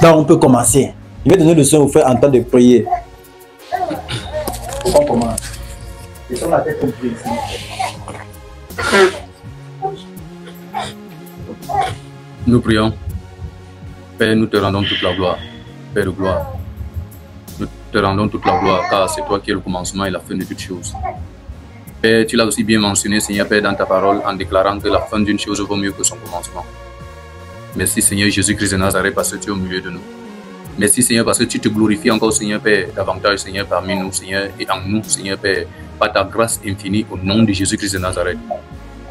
Donc on peut commencer. Je vais donner le son au frère en temps de prier. On commence. Laissons la tête comprise. Nous prions. Père, nous te rendons toute la gloire. Père de gloire. Nous te rendons toute la gloire, car c'est toi qui es le commencement et la fin de toutes choses. Père, tu l'as aussi bien mentionné, Seigneur Père, dans ta parole, en déclarant que la fin d'une chose vaut mieux que son commencement. Merci, Seigneur Jésus-Christ de Nazareth, parce que tu es au milieu de nous. Merci, Seigneur, parce que tu te glorifies encore, Seigneur Père, davantage, Seigneur, parmi nous, Seigneur, et en nous, Seigneur Père, par ta grâce infinie, au nom de Jésus-Christ de Nazareth.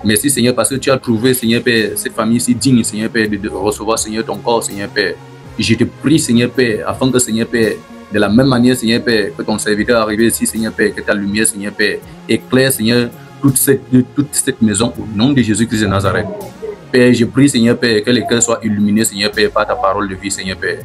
Merci, Seigneur, parce que tu as trouvé, Seigneur Père, cette famille si digne, Seigneur Père, de recevoir, Seigneur, ton corps, Seigneur Père. Je te prie, Seigneur Père, afin que, Seigneur Père, de la même manière, Seigneur Père, que ton serviteur est arrivé ici, Seigneur Père, que ta lumière, Seigneur Père, éclaire, Seigneur, toute cette maison, au nom de Jésus-Christ de Nazareth. Père, je prie, Seigneur Père, que les cœurs soient illuminés, Seigneur Père, par ta parole de vie, Seigneur Père.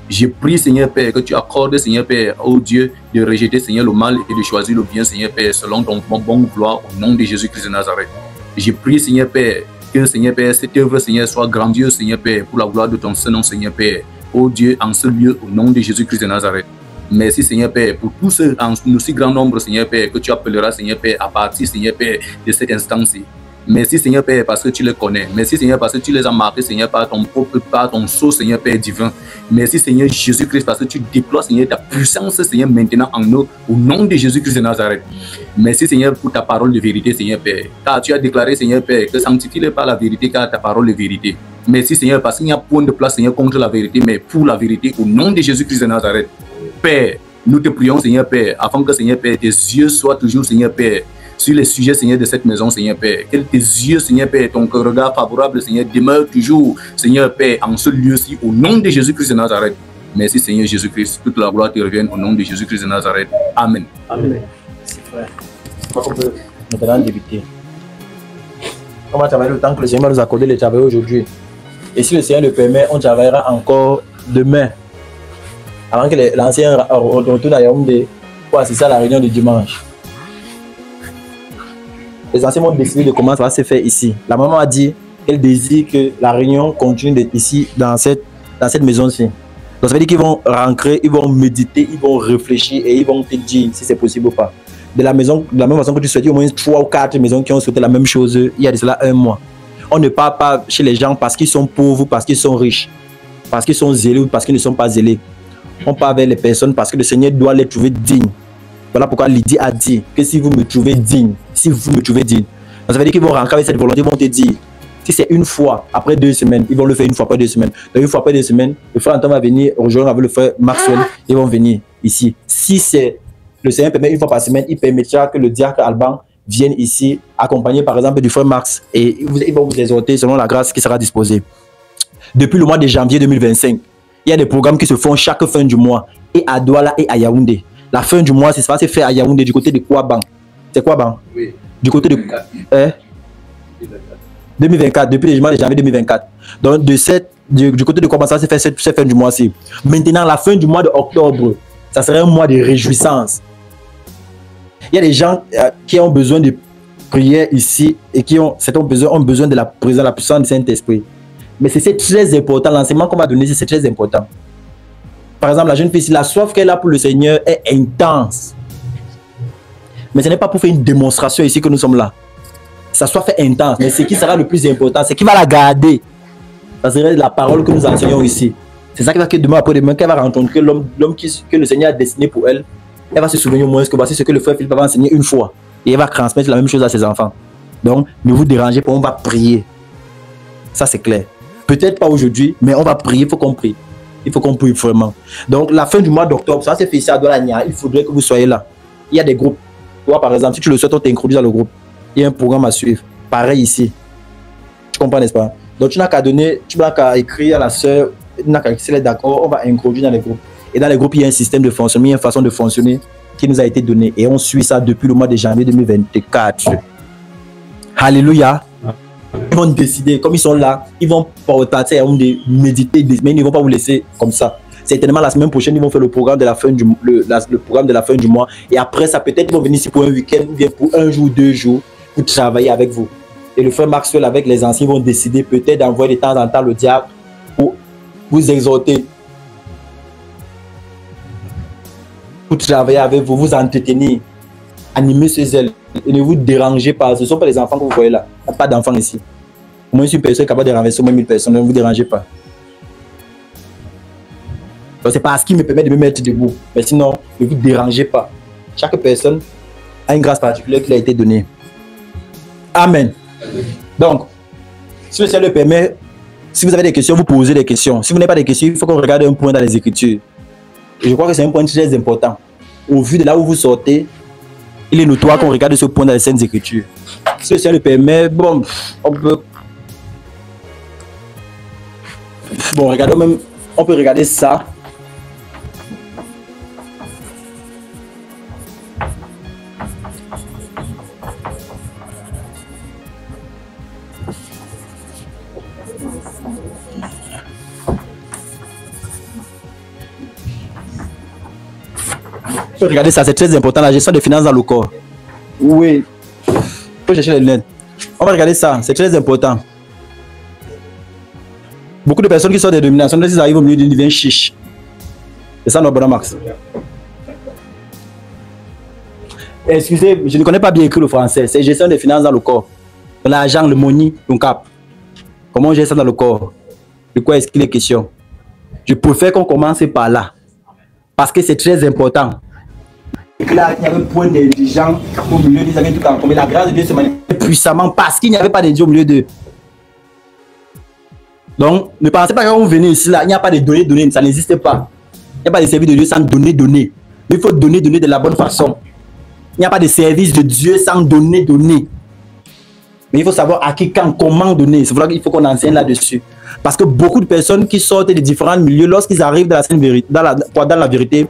Je prie, Seigneur Père, que tu accordes, Seigneur Père, au Dieu, de rejeter, Seigneur, le mal et de choisir le bien, Seigneur Père, selon ton bon vouloir, au nom de Jésus-Christ de Nazareth. Je prie, Seigneur Père, que, Seigneur Père, cette œuvre, Seigneur, soit grandiose, Seigneur Père, pour la gloire de ton Saint-Nom, Seigneur Père. Ô Dieu, en ce lieu, au nom de Jésus-Christ de Nazareth. Merci, Seigneur Père, pour tous ceux en aussi grand nombre, Seigneur Père, que tu appelleras, Seigneur Père, à partir, Seigneur Père, de cette instance-ci. Merci, Seigneur Père, parce que tu les connais. Merci, Seigneur, parce que tu les as marqués, Seigneur, par ton sceau, Seigneur Père divin. Merci, Seigneur Jésus-Christ, parce que tu déploies, Seigneur, ta puissance, Seigneur, maintenant en nous, au nom de Jésus-Christ de Nazareth. Merci, Seigneur, pour ta parole de vérité, Seigneur Père. Car tu as déclaré, Seigneur Père, que sanctifie-les par la vérité, car ta parole est vérité. Merci, Seigneur, parce qu'il n'y a point de place, Seigneur, contre la vérité, mais pour la vérité, au nom de Jésus-Christ de Nazareth. Père, nous te prions, Seigneur Père, afin que, Seigneur Père, tes yeux soient toujours, Seigneur Père, sur les sujets, Seigneur, de cette maison, Seigneur Père. Que tes yeux, Seigneur Père, ton regard favorable, Seigneur, demeure toujours, Seigneur Père, en ce lieu-ci, au nom de Jésus-Christ de Nazareth. Merci, Seigneur Jésus-Christ. Toute la gloire te revienne au nom de Jésus-Christ de Nazareth. Amen. Amen. Merci, frère. Je crois qu'on peut maintenant débuter. On va travailler le temps que le Seigneur va nous accorder le travail aujourd'hui. Et si le Seigneur le permet, on travaillera encore demain. Avant que l'ancien retourne à Yaoundé pour assister à la réunion du dimanche. Les anciens vont décider de comment ça va se faire ici. La maman a dit qu'elle désire que la réunion continue d'être ici, dans cette maison-ci. Donc ça veut dire qu'ils vont rentrer, ils vont méditer, ils vont réfléchir et ils vont te dire si c'est possible ou pas. De la même façon que tu souhaites, il y a au moins 3 ou 4 maisons qui ont souhaité la même chose il y a de cela 1 mois. On ne parle pas chez les gens parce qu'ils sont pauvres, parce qu'ils sont riches, parce qu'ils sont zélés ou parce qu'ils ne sont pas zélés. On parle avec les personnes parce que le Seigneur doit les trouver dignes. Voilà pourquoi Lydie a dit que si vous me trouvez digne, ça veut dire qu'ils vont rentrer avec cette volonté, ils vont te dire, si c'est une fois, après 2 semaines, ils vont le faire une fois après 2 semaines. Donc une fois après 2 semaines, le frère Antoine va venir rejoindre avec le frère Maxwell, ils vont venir ici. Si c'est le Seigneur permet une fois par semaine, il permettra que le diacre Alban vienne ici, accompagné par exemple du frère Max, et ils vont vous exhorter selon la grâce qui sera disposée. Depuis le mois de janvier 2025, il y a des programmes qui se font chaque fin du mois, et à Douala et à Yaoundé. La fin du mois, ça va se faire à Yaoundé, du côté de Kouaban. C'est Kouaban? Oui. Du côté de 2024, depuis le mois de janvier 2024. Donc, du côté de Kouaban, ça va se faire cette fin du mois-ci. Maintenant, la fin du mois d'octobre, ça serait un mois de réjouissance. Il y a des gens qui ont besoin de prière ici et qui ont besoin de la présence, de la puissance du Saint-Esprit. Mais c'est très important. L'enseignement qu'on va donner, c'est très important. Par exemple, la jeune fille, la soif qu'elle a pour le Seigneur est intense. Mais ce n'est pas pour faire une démonstration ici que nous sommes là. Sa soif est intense. Mais ce qui sera le plus important, c'est qu'il va la garder. Ça serait la parole que nous enseignons ici. C'est ça qui va que demain après-demain, qu'elle va rencontrer l'homme que le Seigneur a destiné pour elle. Elle va se souvenir au moins que voici ce que le frère Philippe va enseigner une fois. Et elle va transmettre la même chose à ses enfants. Donc, ne vous dérangez pas, on va prier. Ça, c'est clair. Peut-être pas aujourd'hui, mais on va prier, il faut qu'on prie. Il faut qu'on prie vraiment. Donc, la fin du mois d'octobre, ça c'est fait ici à Douala. Il faudrait que vous soyez là. Il y a des groupes. Toi, par exemple, si tu le souhaites, on t'introduit dans le groupe. Il y a un programme à suivre. Pareil ici. Tu comprends, n'est-ce pas? Donc, tu n'as qu'à donner, tu n'as qu'à écrire à la sœur, tu n'as qu'à écrire d'accord, on va introduire dans les groupes. Et dans les groupes, il y a un système de fonctionnement, il y a une façon de fonctionner qui nous a été donnée. Et on suit ça depuis le mois de janvier 2024. Alléluia. Ils vont décider, comme ils sont là, ils vont partir, de méditer, mais ils ne vont pas vous laisser comme ça. Certainement, la semaine prochaine, ils vont faire le programme de la fin du, le programme de la fin du mois. Et après ça, peut-être ils vont venir ici pour un week-end ou bien pour 1 jour, 2 jours, pour travailler avec vous. Et le frère Maxwell avec les anciens vont décider peut-être d'envoyer de temps en temps le diable pour vous exhorter. pour travailler avec vous, vous entretenir, animer ces ailes et ne vous dérangez pas. Ce ne sont pas les enfants que vous voyez là. Il n'y a pas d'enfants ici. Au moins, si une personne est capable de renverser au moins 1000 personnes, ne vous dérangez pas. C'est parce qu'il me permet de me mettre debout. Mais sinon, ne vous dérangez pas. Chaque personne a une grâce particulière qui lui a été donnée. Amen. Donc, si le Seigneur le permet, si vous avez des questions, vous posez des questions. Si vous n'avez pas de questions, il faut qu'on regarde un point dans les Écritures. Et je crois que c'est un point très important. Au vu de là où vous sortez, il est notoire qu'on regarde ce point dans les Saintes Écritures. Si le Seigneur le permet, bon, on peut... Bon, regardons même, on peut regarder ça. Regardez ça, c'est très important, la gestion des finances dans le corps. Oui. Il faut chercher les lunettes. On va regarder ça, c'est très important. Beaucoup de personnes qui sont des dominations, quand ils arrivent au milieu d'une deviennent chiche. C'est ça notre bon Max. Excusez, je ne connais pas bien écrit le français. C'est gestion des finances dans le corps. L'argent, le money, ton cap. Comment on gère ça dans le corps? De quoi est-ce qu'il est question? Je préfère qu'on commence par là. Parce que c'est très important. Et là, il y avait un point des gens au milieu des amis tout en commun. La grâce de Dieu se manifeste puissamment parce qu'il n'y avait pas de Dieu au milieu d'eux. Donc, ne pensez pas quand vous venez ici, là, il n'y a pas de données, ça n'existe pas. Il n'y a pas de service de Dieu sans donner. Il faut donner de la bonne façon. Il n'y a pas de service de Dieu sans donner. Mais il faut savoir à qui, quand, comment donner. C'est pour ça qu'il faut qu'on enseigne là-dessus. Parce que beaucoup de personnes qui sortent de différents milieux, lorsqu'ils arrivent dans la sainte vérité, dans la vérité,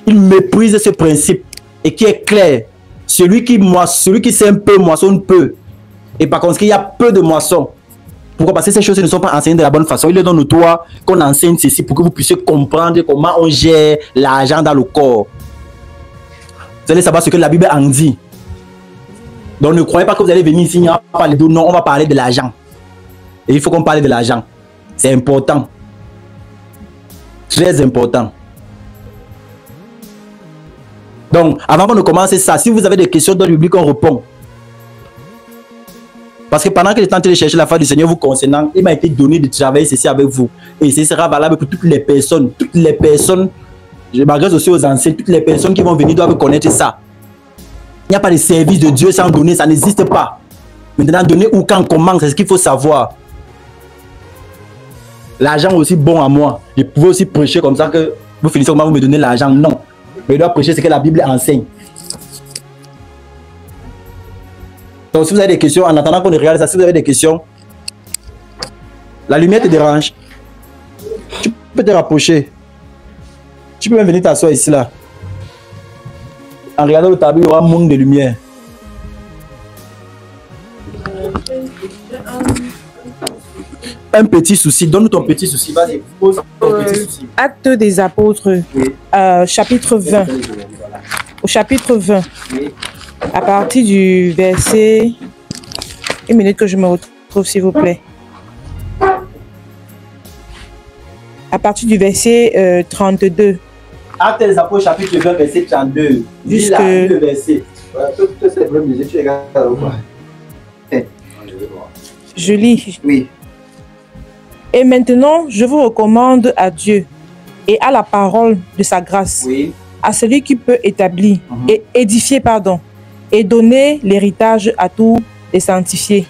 ils méprisent ce principe et qui est clair. Celui qui sait un peu moissonne peu. Et par contre, il y a peu de moissons. Pourquoi? Parce que ces choses ne sont pas enseignées de la bonne façon. Il est dans nous toi qu'on enseigne ceci pour que vous puissiez comprendre comment on gère l'argent dans le corps. Vous allez savoir ce que la Bible en dit. Donc ne croyez pas que vous allez venir ici, on va parler de non, on va parler de l'argent. Et il faut qu'on parle de l'argent. C'est important. Très important. Donc, avant qu'on ne commence ça, si vous avez des questions dans le public, on répond. Parce que pendant que j'étais en train de chercher la face du Seigneur vous concernant, il m'a été donné de travailler ceci avec vous. Et ce sera valable pour toutes les personnes. Toutes les personnes, je m'adresse aussi aux anciens, toutes les personnes qui vont venir doivent connaître ça. Il n'y a pas de service de Dieu sans donner, ça n'existe pas. Maintenant, donner où, quand, comment, c'est ce qu'il faut savoir. L'argent est aussi bon à moi. Je pouvais aussi prêcher comme ça que vous finissez comment vous me donnez l'argent. Non. Mais je dois prêcher ce que la Bible enseigne. Donc, si vous avez des questions, en attendant qu'on regarde ça, si vous avez des questions, la lumière te dérange. Tu peux te rapprocher. Tu peux même venir t'asseoir ici, là. En regardant le tableau, il y aura un manque de lumière. Un petit souci, donne-nous ton petit souci, vas-y, pose ton petit souci. Actes des apôtres, oui. Chapitre 20. Au chapitre 20, oui. À partir du verset... Une minute que je me retrouve, s'il vous plaît. À partir du verset 32. Actes des apôtres, chapitre 20, verset 32. Jusque... le verset. Je lis. Oui. Et maintenant, je vous recommande à Dieu et à la parole de sa grâce, oui. À celui qui peut établir et édifier, et donner l'héritage à tous les sanctifiés.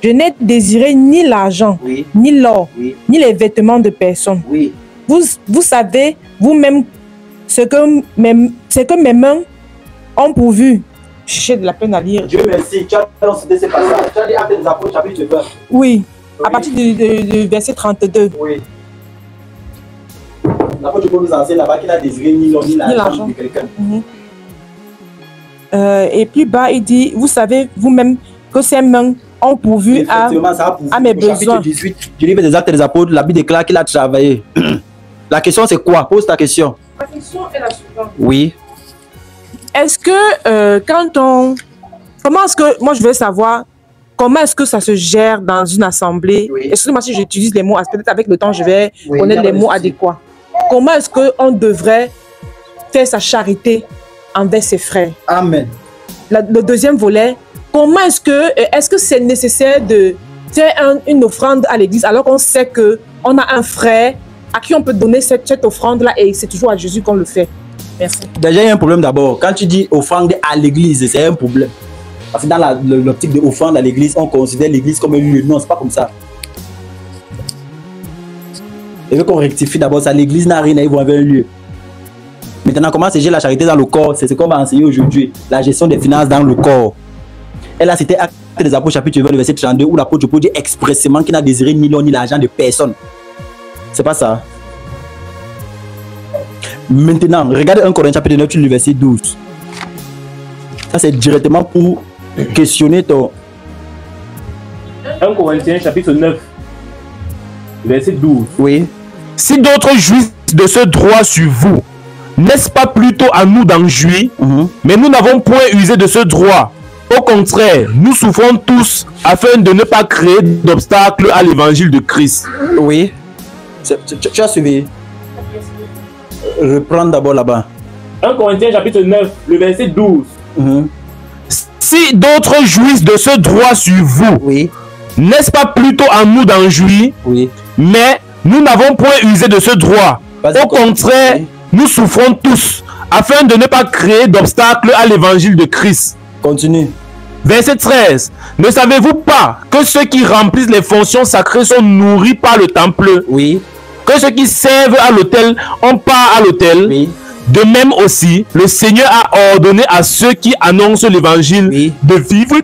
Je n'ai désiré ni l'argent, oui. Ni l'or, oui. Ni les vêtements de personne. Oui. Vous savez vous-même ce que mes mains ont pourvu. J'ai de la peine à lire. Dieu merci, tu as cité ce passage. Tu as dit Actes des apôtres, chapitre 20. Oui. À partir du verset 32. Oui. L'apôtre peut nous enseigner là-bas qu'il a désiré ni l'or ni l'argent de quelqu'un. Et plus bas, il dit, vous savez vous-même que ces mains ont pourvu à mes besoins. Chapitre 18 du livre des Actes des apôtres, la Bible déclare qu'il a travaillé. La question c'est quoi? Pose ta question. La question est la suivante. Oui. Est-ce que comment est-ce que, moi je veux savoir, comment est-ce que ça se gère dans une assemblée? Oui. Excusez-moi si j'utilise les mots, peut-être avec le temps je vais connaître les mots adéquats. Comment est-ce qu'on devrait fait sa charité envers ses frères. Amen. Le deuxième volet, comment est-ce que c'est nécessaire de faire une offrande à l'église alors qu'on sait qu'on a un frère à qui on peut donner cette offrande-là et c'est toujours à Jésus qu'on le fait. Merci. Déjà, il y a un problème d'abord. Quand tu dis offrande à l'église, c'est un problème. Parce que dans l'optique de offrande à l'église, on considère l'église comme un lieu. Non, c'est pas comme ça. Il veut qu'on rectifie d'abord ça. L'église n'a rien à voir avec un lieu. Maintenant, comment c'est gérer la charité dans le corps? C'est ce qu'on va enseigner aujourd'hui. La gestion des finances dans le corps. Et là, c'était Actes des Apôtres, chapitre 20, verset 32, où l'apôtre Paul dit expressément qu'il n'a désiré ni l'or ni l'argent de personne. C'est pas ça. Maintenant, regardez 1 Corinthiens chapitre 9, le verset 12. Ça, c'est directement pour questionner ton... 1 Corinthiens chapitre 9, verset 12. Oui. Si d'autres jouissent de ce droit sur vous, n'est-ce pas plutôt à nous d'en jouir? Mais nous n'avons point usé de ce droit. Au contraire, nous souffrons tous afin de ne pas créer d'obstacles à l'évangile de Christ. Oui. Tu as suivi. Reprends d'abord là-bas. 1 Corinthiens chapitre 9, le verset 12. Si d'autres jouissent de ce droit sur vous, Oui. n'est-ce pas plutôt à nous d'en jouir? Oui. Mais nous n'avons point usé de ce droit. Au contraire, Oui. nous souffrons tous afin de ne pas créer d'obstacles à l'évangile de Christ. Continue. Verset 13. Ne savez-vous pas que ceux qui remplissent les fonctions sacrées sont nourris par le temple? Oui. Que ceux qui servent à l'autel ont part à l'autel? Oui. De même aussi, le Seigneur a ordonné à ceux qui annoncent l'évangile Oui. de vivre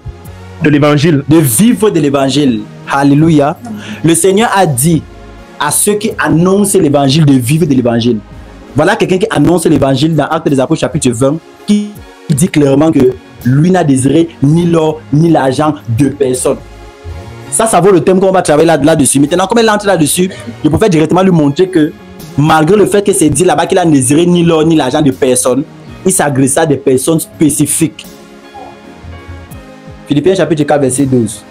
de l'évangile. De vivre de l'évangile. Alléluia. Le Seigneur a dit à ceux qui annoncent l'évangile de vivre de l'évangile. Voilà quelqu'un qui annonce l'évangile dans Actes des Apôtres chapitre 20 qui dit clairement que lui n'a désiré ni l'or ni l'argent de personne. Ça vaut le thème qu'on va travailler là-dessus. Maintenant, comme elle entre là-dessus, je peux directement lui montrer que malgré le fait que c'est dit là-bas qu'il a désiré ni l'or ni l'argent de personne, il s'adressa à des personnes spécifiques. Philippiens chapitre 4 verset 12.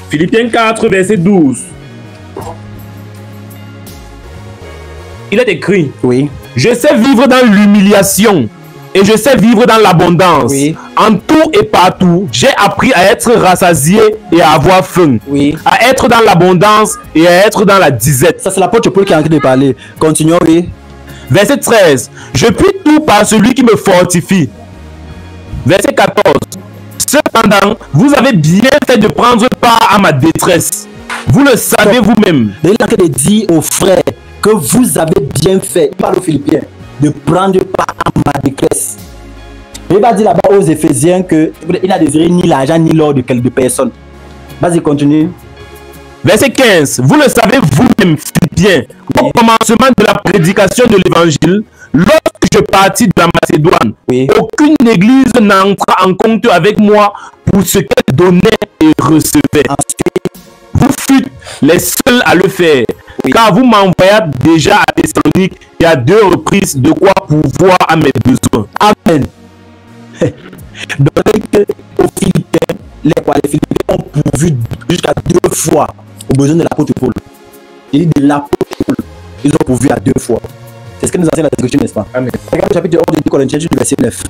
Philippiens 4 verset 12. Il est écrit: Oui. je sais vivre dans l'humiliation et je sais vivre dans l'abondance. Oui. En tout et partout, j'ai appris à être rassasié et à avoir faim. Oui. À être dans l'abondance et à être dans la disette. Ça, c'est l'apôtre Paul qui est en train de parler. Continuons, oui. Verset 13. Je puis tout par celui qui me fortifie. Verset 14. Cependant, vous avez bien fait de prendre part à ma détresse. Vous le savez vous-même. Il est en train de dire aux frères que vous avez bien fait, il parle aux Philippiens, de prendre part à ma détresse. Il va dire là-bas aux Éphésiens qu'il n'a désiré ni l'argent ni l'or de personne. Vas-y, continue. Verset 15. Vous le savez vous-même, Philippiens, au commencement de la prédication de l'évangile, lorsque je partis de la Macédoine, Oui. aucune église n'entra en compte avec moi pour ce qu'elle donnait et recevait. Ensuite, Vous fûtes les seuls à le faire, Oui. car vous m'envoyâtes déjà à Thessalonique et à 2 reprises de quoi pourvoir à mes besoins. Amen. Donc, aux Philippiens, les Philippiens ont pourvu jusqu'à 2 fois aux besoins de l'apôtre Paul. Il dit de l'apôtre Paul, ils ont pourvu à 2 fois. C'est ce que nous enseigne la discussion, n'est-ce pas? Amen. Regarde le chapitre 11 de Corinthiens, le verset 9.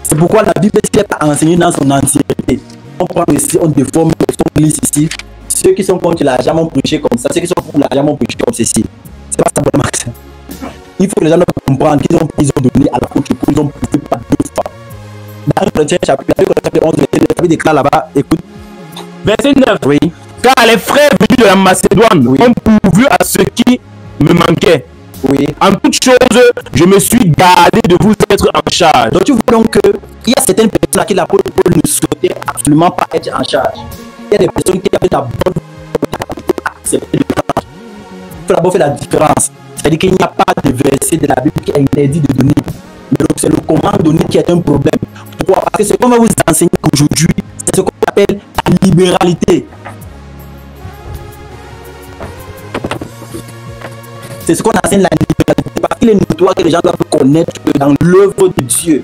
C'est pourquoi la Bible n'est pas enseignée dans son entièreté. On prend ici, on déforme, on glisse ici. Ceux qui sont contre l'argent vont prêcher comme ça. Ceux qui sont pour l'argent vont prêcher comme ceci. C'est pas ça, bon, Max. Il faut que les gens comprennent qu'ils ont donné à l'apôtre Paul, ils ont pourvu par 2 fois. Dans 1 Corinthiens chapitre 11, la Bible déclare là-bas, écoute. Verset 9. Oui. Car les frères venus de la Macédoine Oui. ont pourvu à ce qui me manquait. Oui. En toute chose, je me suis gardé de vous être en charge. Donc tu vois donc qu'il y a certaines personnes à qui l'apôtre Paul ne souhaitait absolument pas être en charge. Il y a des personnes qui avaient la bonne accepter de prendre. Il faut d'abord faire la différence. C'est-à-dire qu'il n'y a pas de verset de la Bible qui interdit de donner. Mais donc c'est le comment donner qui est un problème. Pourquoi? Parce que ce qu'on va vous enseigner aujourd'hui, c'est ce qu'on appelle la libéralité. C'est ce qu'on enseigne la libéralité. Parce qu'il est notoire que les gens doivent connaître que dans l'œuvre de Dieu,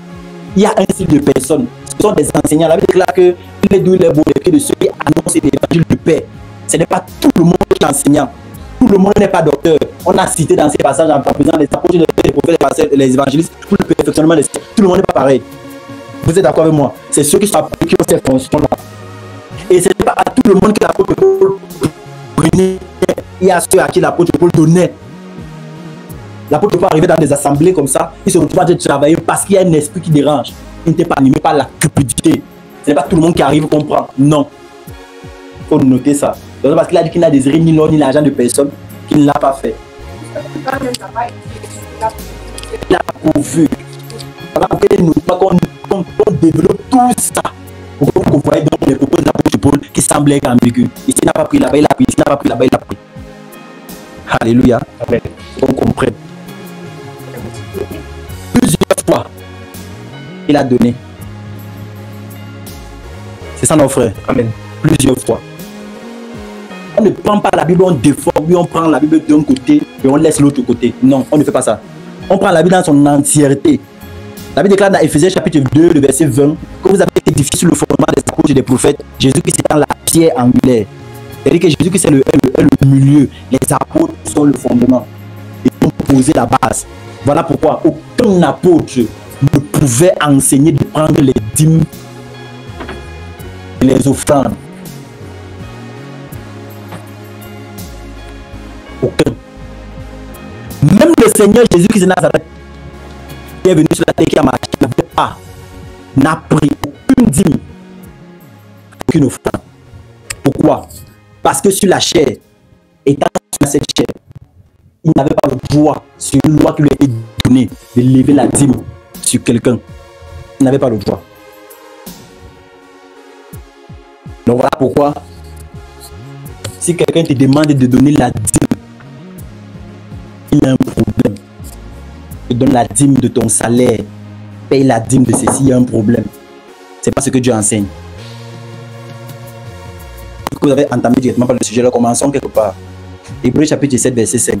il y a un type de personnes. Ce sont des enseignants. La Bible déclare que il est doux, il est beau, les pieds de ceux qui annoncent l'évangile de paix. Ce n'est pas tout le monde qui est enseignant. Tout le monde n'est pas docteur. On a cité dans ces passages en présent les apôtres, les prophètes, les évangélistes, pour le perfectionnement des... Tout le monde n'est pas pareil. Vous êtes d'accord avec moi? C'est ceux qui sont appelés qui ont ces fonctions-là. Et ce n'est pas à tout le monde que l'apôtre Paul prenait. Il y a ceux à qui l'apôtre Paul donnait. L'apôtre Paul arrivait dans des assemblées comme ça, il se retrouve à travailler parce qu'il y a un esprit qui dérange. Il n'était pas animé par la cupidité. Ce n'est pas tout le monde qui arrive à comprendre. Non. Il faut noter ça. Donc, parce qu'il a dit qu'il n'a désiré ni l'or ni l'argent de personne, qu'il ne l'a pas fait. Il a pourvu. Voilà pourquoi qu'on développe tout ça. Pourquoi vous voyez donc les propos de l'apôtre Paul qui semblaient ambigus. Ici, il n'a pas pris là-bas, il a pris. Ici, il n'a pas pris là-bas, il a pris. Alléluia. Amen. On comprenne. Plusieurs fois, il a donné. C'est ça, nos frères. Amen. Plusieurs fois. On ne prend pas la Bible, on déforme, on prend la Bible d'un côté et on laisse l'autre côté. Non, on ne fait pas ça. On prend la Bible dans son entièreté. La Bible déclare dans Éphésiens chapitre 2, le verset 20, que vous avez édifié sur le fondement des apôtres et des prophètes, Jésus-Christ étant la pierre angulaire. C'est-à-dire que Jésus-Christ est le milieu, les apôtres sont le fondement. Ils ont posé la base. Voilà pourquoi aucun apôtre ne pouvait enseigner de prendre les dîmes et les offrandes. Aucun. Même le Seigneur Jésus-Christ de Nazareth, qui est venu sur la terre, qui a marché, n'a pris aucune dîme, aucune offrande. Pourquoi? Parce que sur la chair, étant sur cette chair, il n'avait pas le droit, sur une loi qui lui a été donnée, de lever la dîme sur quelqu'un. Il n'avait pas le droit. Donc voilà pourquoi, si quelqu'un te demande de donner la dîme, il a un problème. Tu donnes la dîme de ton salaire, paye la dîme de ceci, il y a un problème. C'est pas ce que Dieu enseigne. Vous avez entamé directement par le sujet, là, commençons quelque part. Hébreux chapitre 7, verset 5.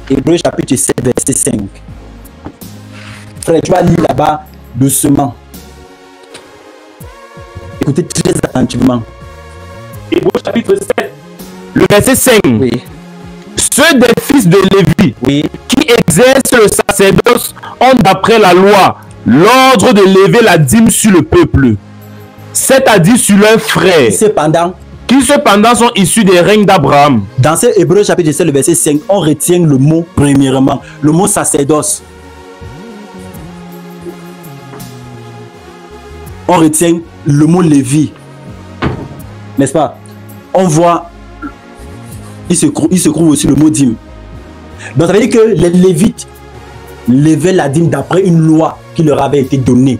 Hébreux chapitre 7, verset 5. Frère, tu vas lire là-bas doucement. Écoutez très attentivement. Hébreux chapitre 7, le verset 5. Oui. Ceux des fils de Lévi, Oui. qui exercent le sacerdoce ont d'après la loi l'ordre de lever la dîme sur le peuple, c'est-à-dire sur leurs frères, qui cependant sont issus des règnes d'Abraham. Dans ce Hébreux chapitre 7, le verset 5, on retient le mot premièrement, le mot sacerdoce. On retient le mot Lévi. N'est-ce pas? On voit, il se trouve aussi le mot dîme. Donc ça veut dire que les Lévites levaient la dîme d'après une loi qui leur avait été donnée.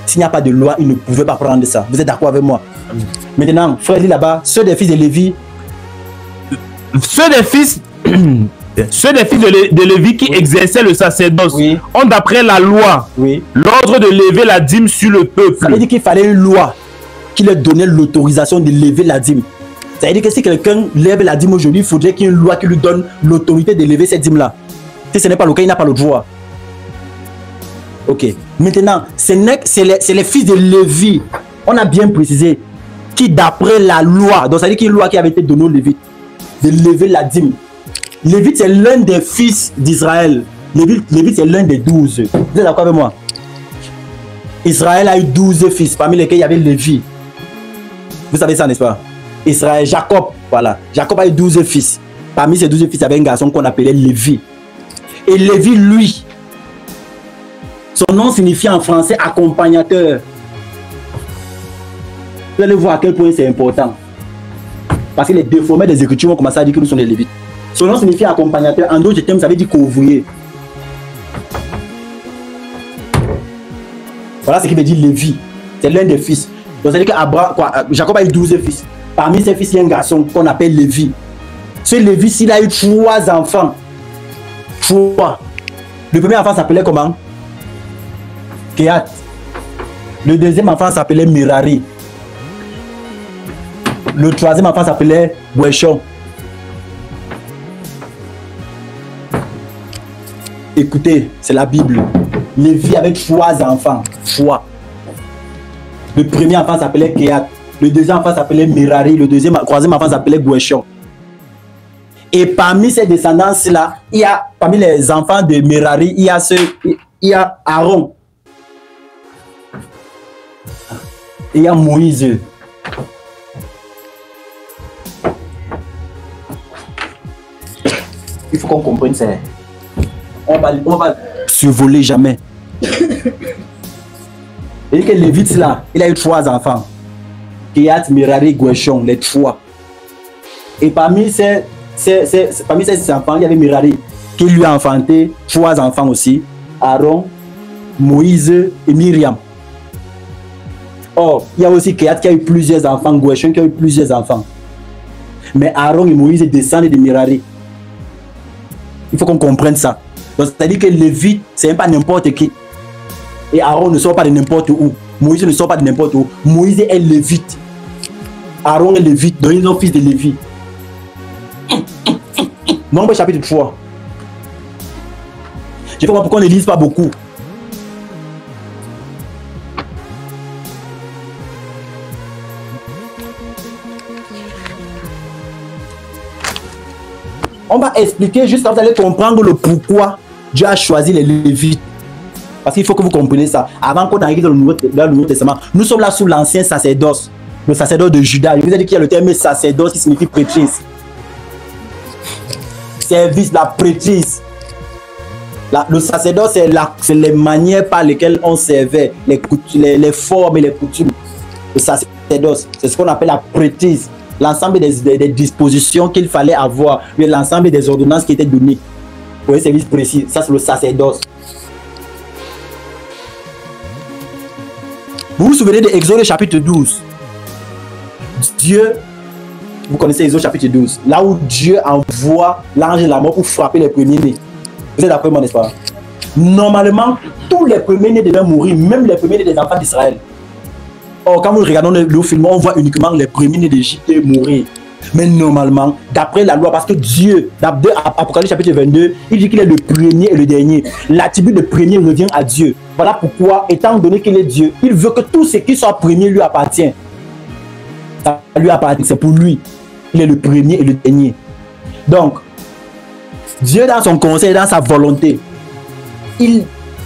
S'il n'y a pas de loi, ils ne pouvaient pas prendre ça. Vous êtes d'accord avec moi? Maintenant, frère, lis là-bas, ceux des fils de Lévi. Ceux des fils de Lévi qui exerçaient le sacerdoce ont d'après la loi l'ordre de lever la dîme sur le peuple. Ça veut dire qu'il fallait une loi qui leur donnait l'autorisation de lever la dîme. Ça veut dire que si quelqu'un lève la dîme aujourd'hui, il faudrait qu'il y ait une loi qui lui donne l'autorité de lever cette dîme-là. Si ce n'est pas le cas, il n'a pas le droit. Ok. Maintenant, c'est les fils de Lévi. On a bien précisé qui d'après la loi, donc ça veut dire qu'il y a une loi qui avait été donnée aux Lévites de lever la dîme. Lévite, c'est l'un des fils d'Israël. Lévite, c'est l'un des 12. Vous êtes d'accord avec moi? Israël a eu 12 fils, parmi lesquels il y avait Lévi. Vous savez ça, n'est-ce pas? Israël, Jacob, voilà. Jacob a eu 12 fils. Parmi ces 12 fils, il y avait un garçon qu'on appelait Lévi. Et Lévi, lui, son nom signifie en français accompagnateur. Vous allez voir à quel point c'est important. Parce que les déformés des Écritures ont commencé à dire que nous sommes des Lévites. Son nom signifie accompagnateur. En d'autres termes, ça veut dire qu'ouvrier. Voilà ce qui veut dire Lévi. C'est l'un des fils. Donc, ça veut dire que Jacob a eu 12 fils. Parmi ses fils, il y a un garçon qu'on appelle Lévi. Ce Lévi, s'il a eu 3 enfants. 3. Le premier enfant s'appelait comment? Kehat. Le deuxième enfant s'appelait Mirari. Le troisième enfant s'appelait Weshon. Écoutez, c'est la Bible. Lévi avait 3 enfants. 3. Le premier enfant s'appelait Kehat. Le deuxième enfant s'appelait Merari. Le troisième enfant s'appelait Gouéchon. Et parmi ces descendances-là, il y a, parmi les enfants de Merari, il y a Aaron. Il y a Moïse. Il faut qu'on comprenne ça. On va survoler jamais. Et que Lévite là, il a eu 3 enfants. Kehat, Merari, Gouéchon, les 3. Et parmi ces enfants, il y avait Merari qui lui a enfanté 3 enfants aussi. Aaron, Moïse et Myriam. Or, il y a aussi Kehat qui a eu plusieurs enfants, Gouéchon qui a eu plusieurs enfants. Mais Aaron et Moïse descendent de Merari. Il faut qu'on comprenne ça. Donc, c'est-à-dire que Lévite, ce n'est pas n'importe qui. Et Aaron ne sort pas de n'importe où. Moïse ne sort pas de n'importe où. Moïse est Lévite. Aaron est Lévite, donc ils sont fils de Lévi. Nombre chapitre 3. Je ne sais pas pourquoi on ne lise pas beaucoup. On va expliquer juste quand vous allez comprendre le pourquoi Dieu a choisi les Lévites. Parce qu'il faut que vous compreniez ça. Avant qu'on arrive dans le Nouveau Testament, nous sommes là sous l'ancien sacerdoce. Le sacerdoce de Judas. Je vous ai dit qu'il y a le terme sacerdoce qui signifie prêtrise. Service, la prêtrise. Le sacerdoce, c'est les manières par lesquelles on servait, les formes et les coutumes. Le sacerdoce, c'est ce qu'on appelle la prêtrise. L'ensemble des dispositions qu'il fallait avoir, l'ensemble des ordonnances qui étaient données pour un service précis. Ça, c'est le sacerdoce. Vous vous souvenez de Exode chapitre 12? Dieu, vous connaissez Exode chapitre 12, là où Dieu envoie l'ange de la mort pour frapper les premiers-nés. Vous êtes d'accord, n'est-ce pas? Normalement, tous les premiers-nés devaient mourir, même les premiers-nés des enfants d'Israël. Or, quand nous regardons le film, on voit uniquement les premiers-nés d'Égypte mourir. Mais normalement, d'après la loi, parce que Dieu, d'après Apocalypse chapitre 22, il dit qu'il est le premier et le dernier. L'attribut de premier revient à Dieu. Voilà pourquoi, étant donné qu'il est Dieu, il veut que tout ce qui soit premier lui appartient. Ça lui appartient, c'est pour lui. Il est le premier et le dernier. Donc, Dieu dans son conseil, dans sa volonté, il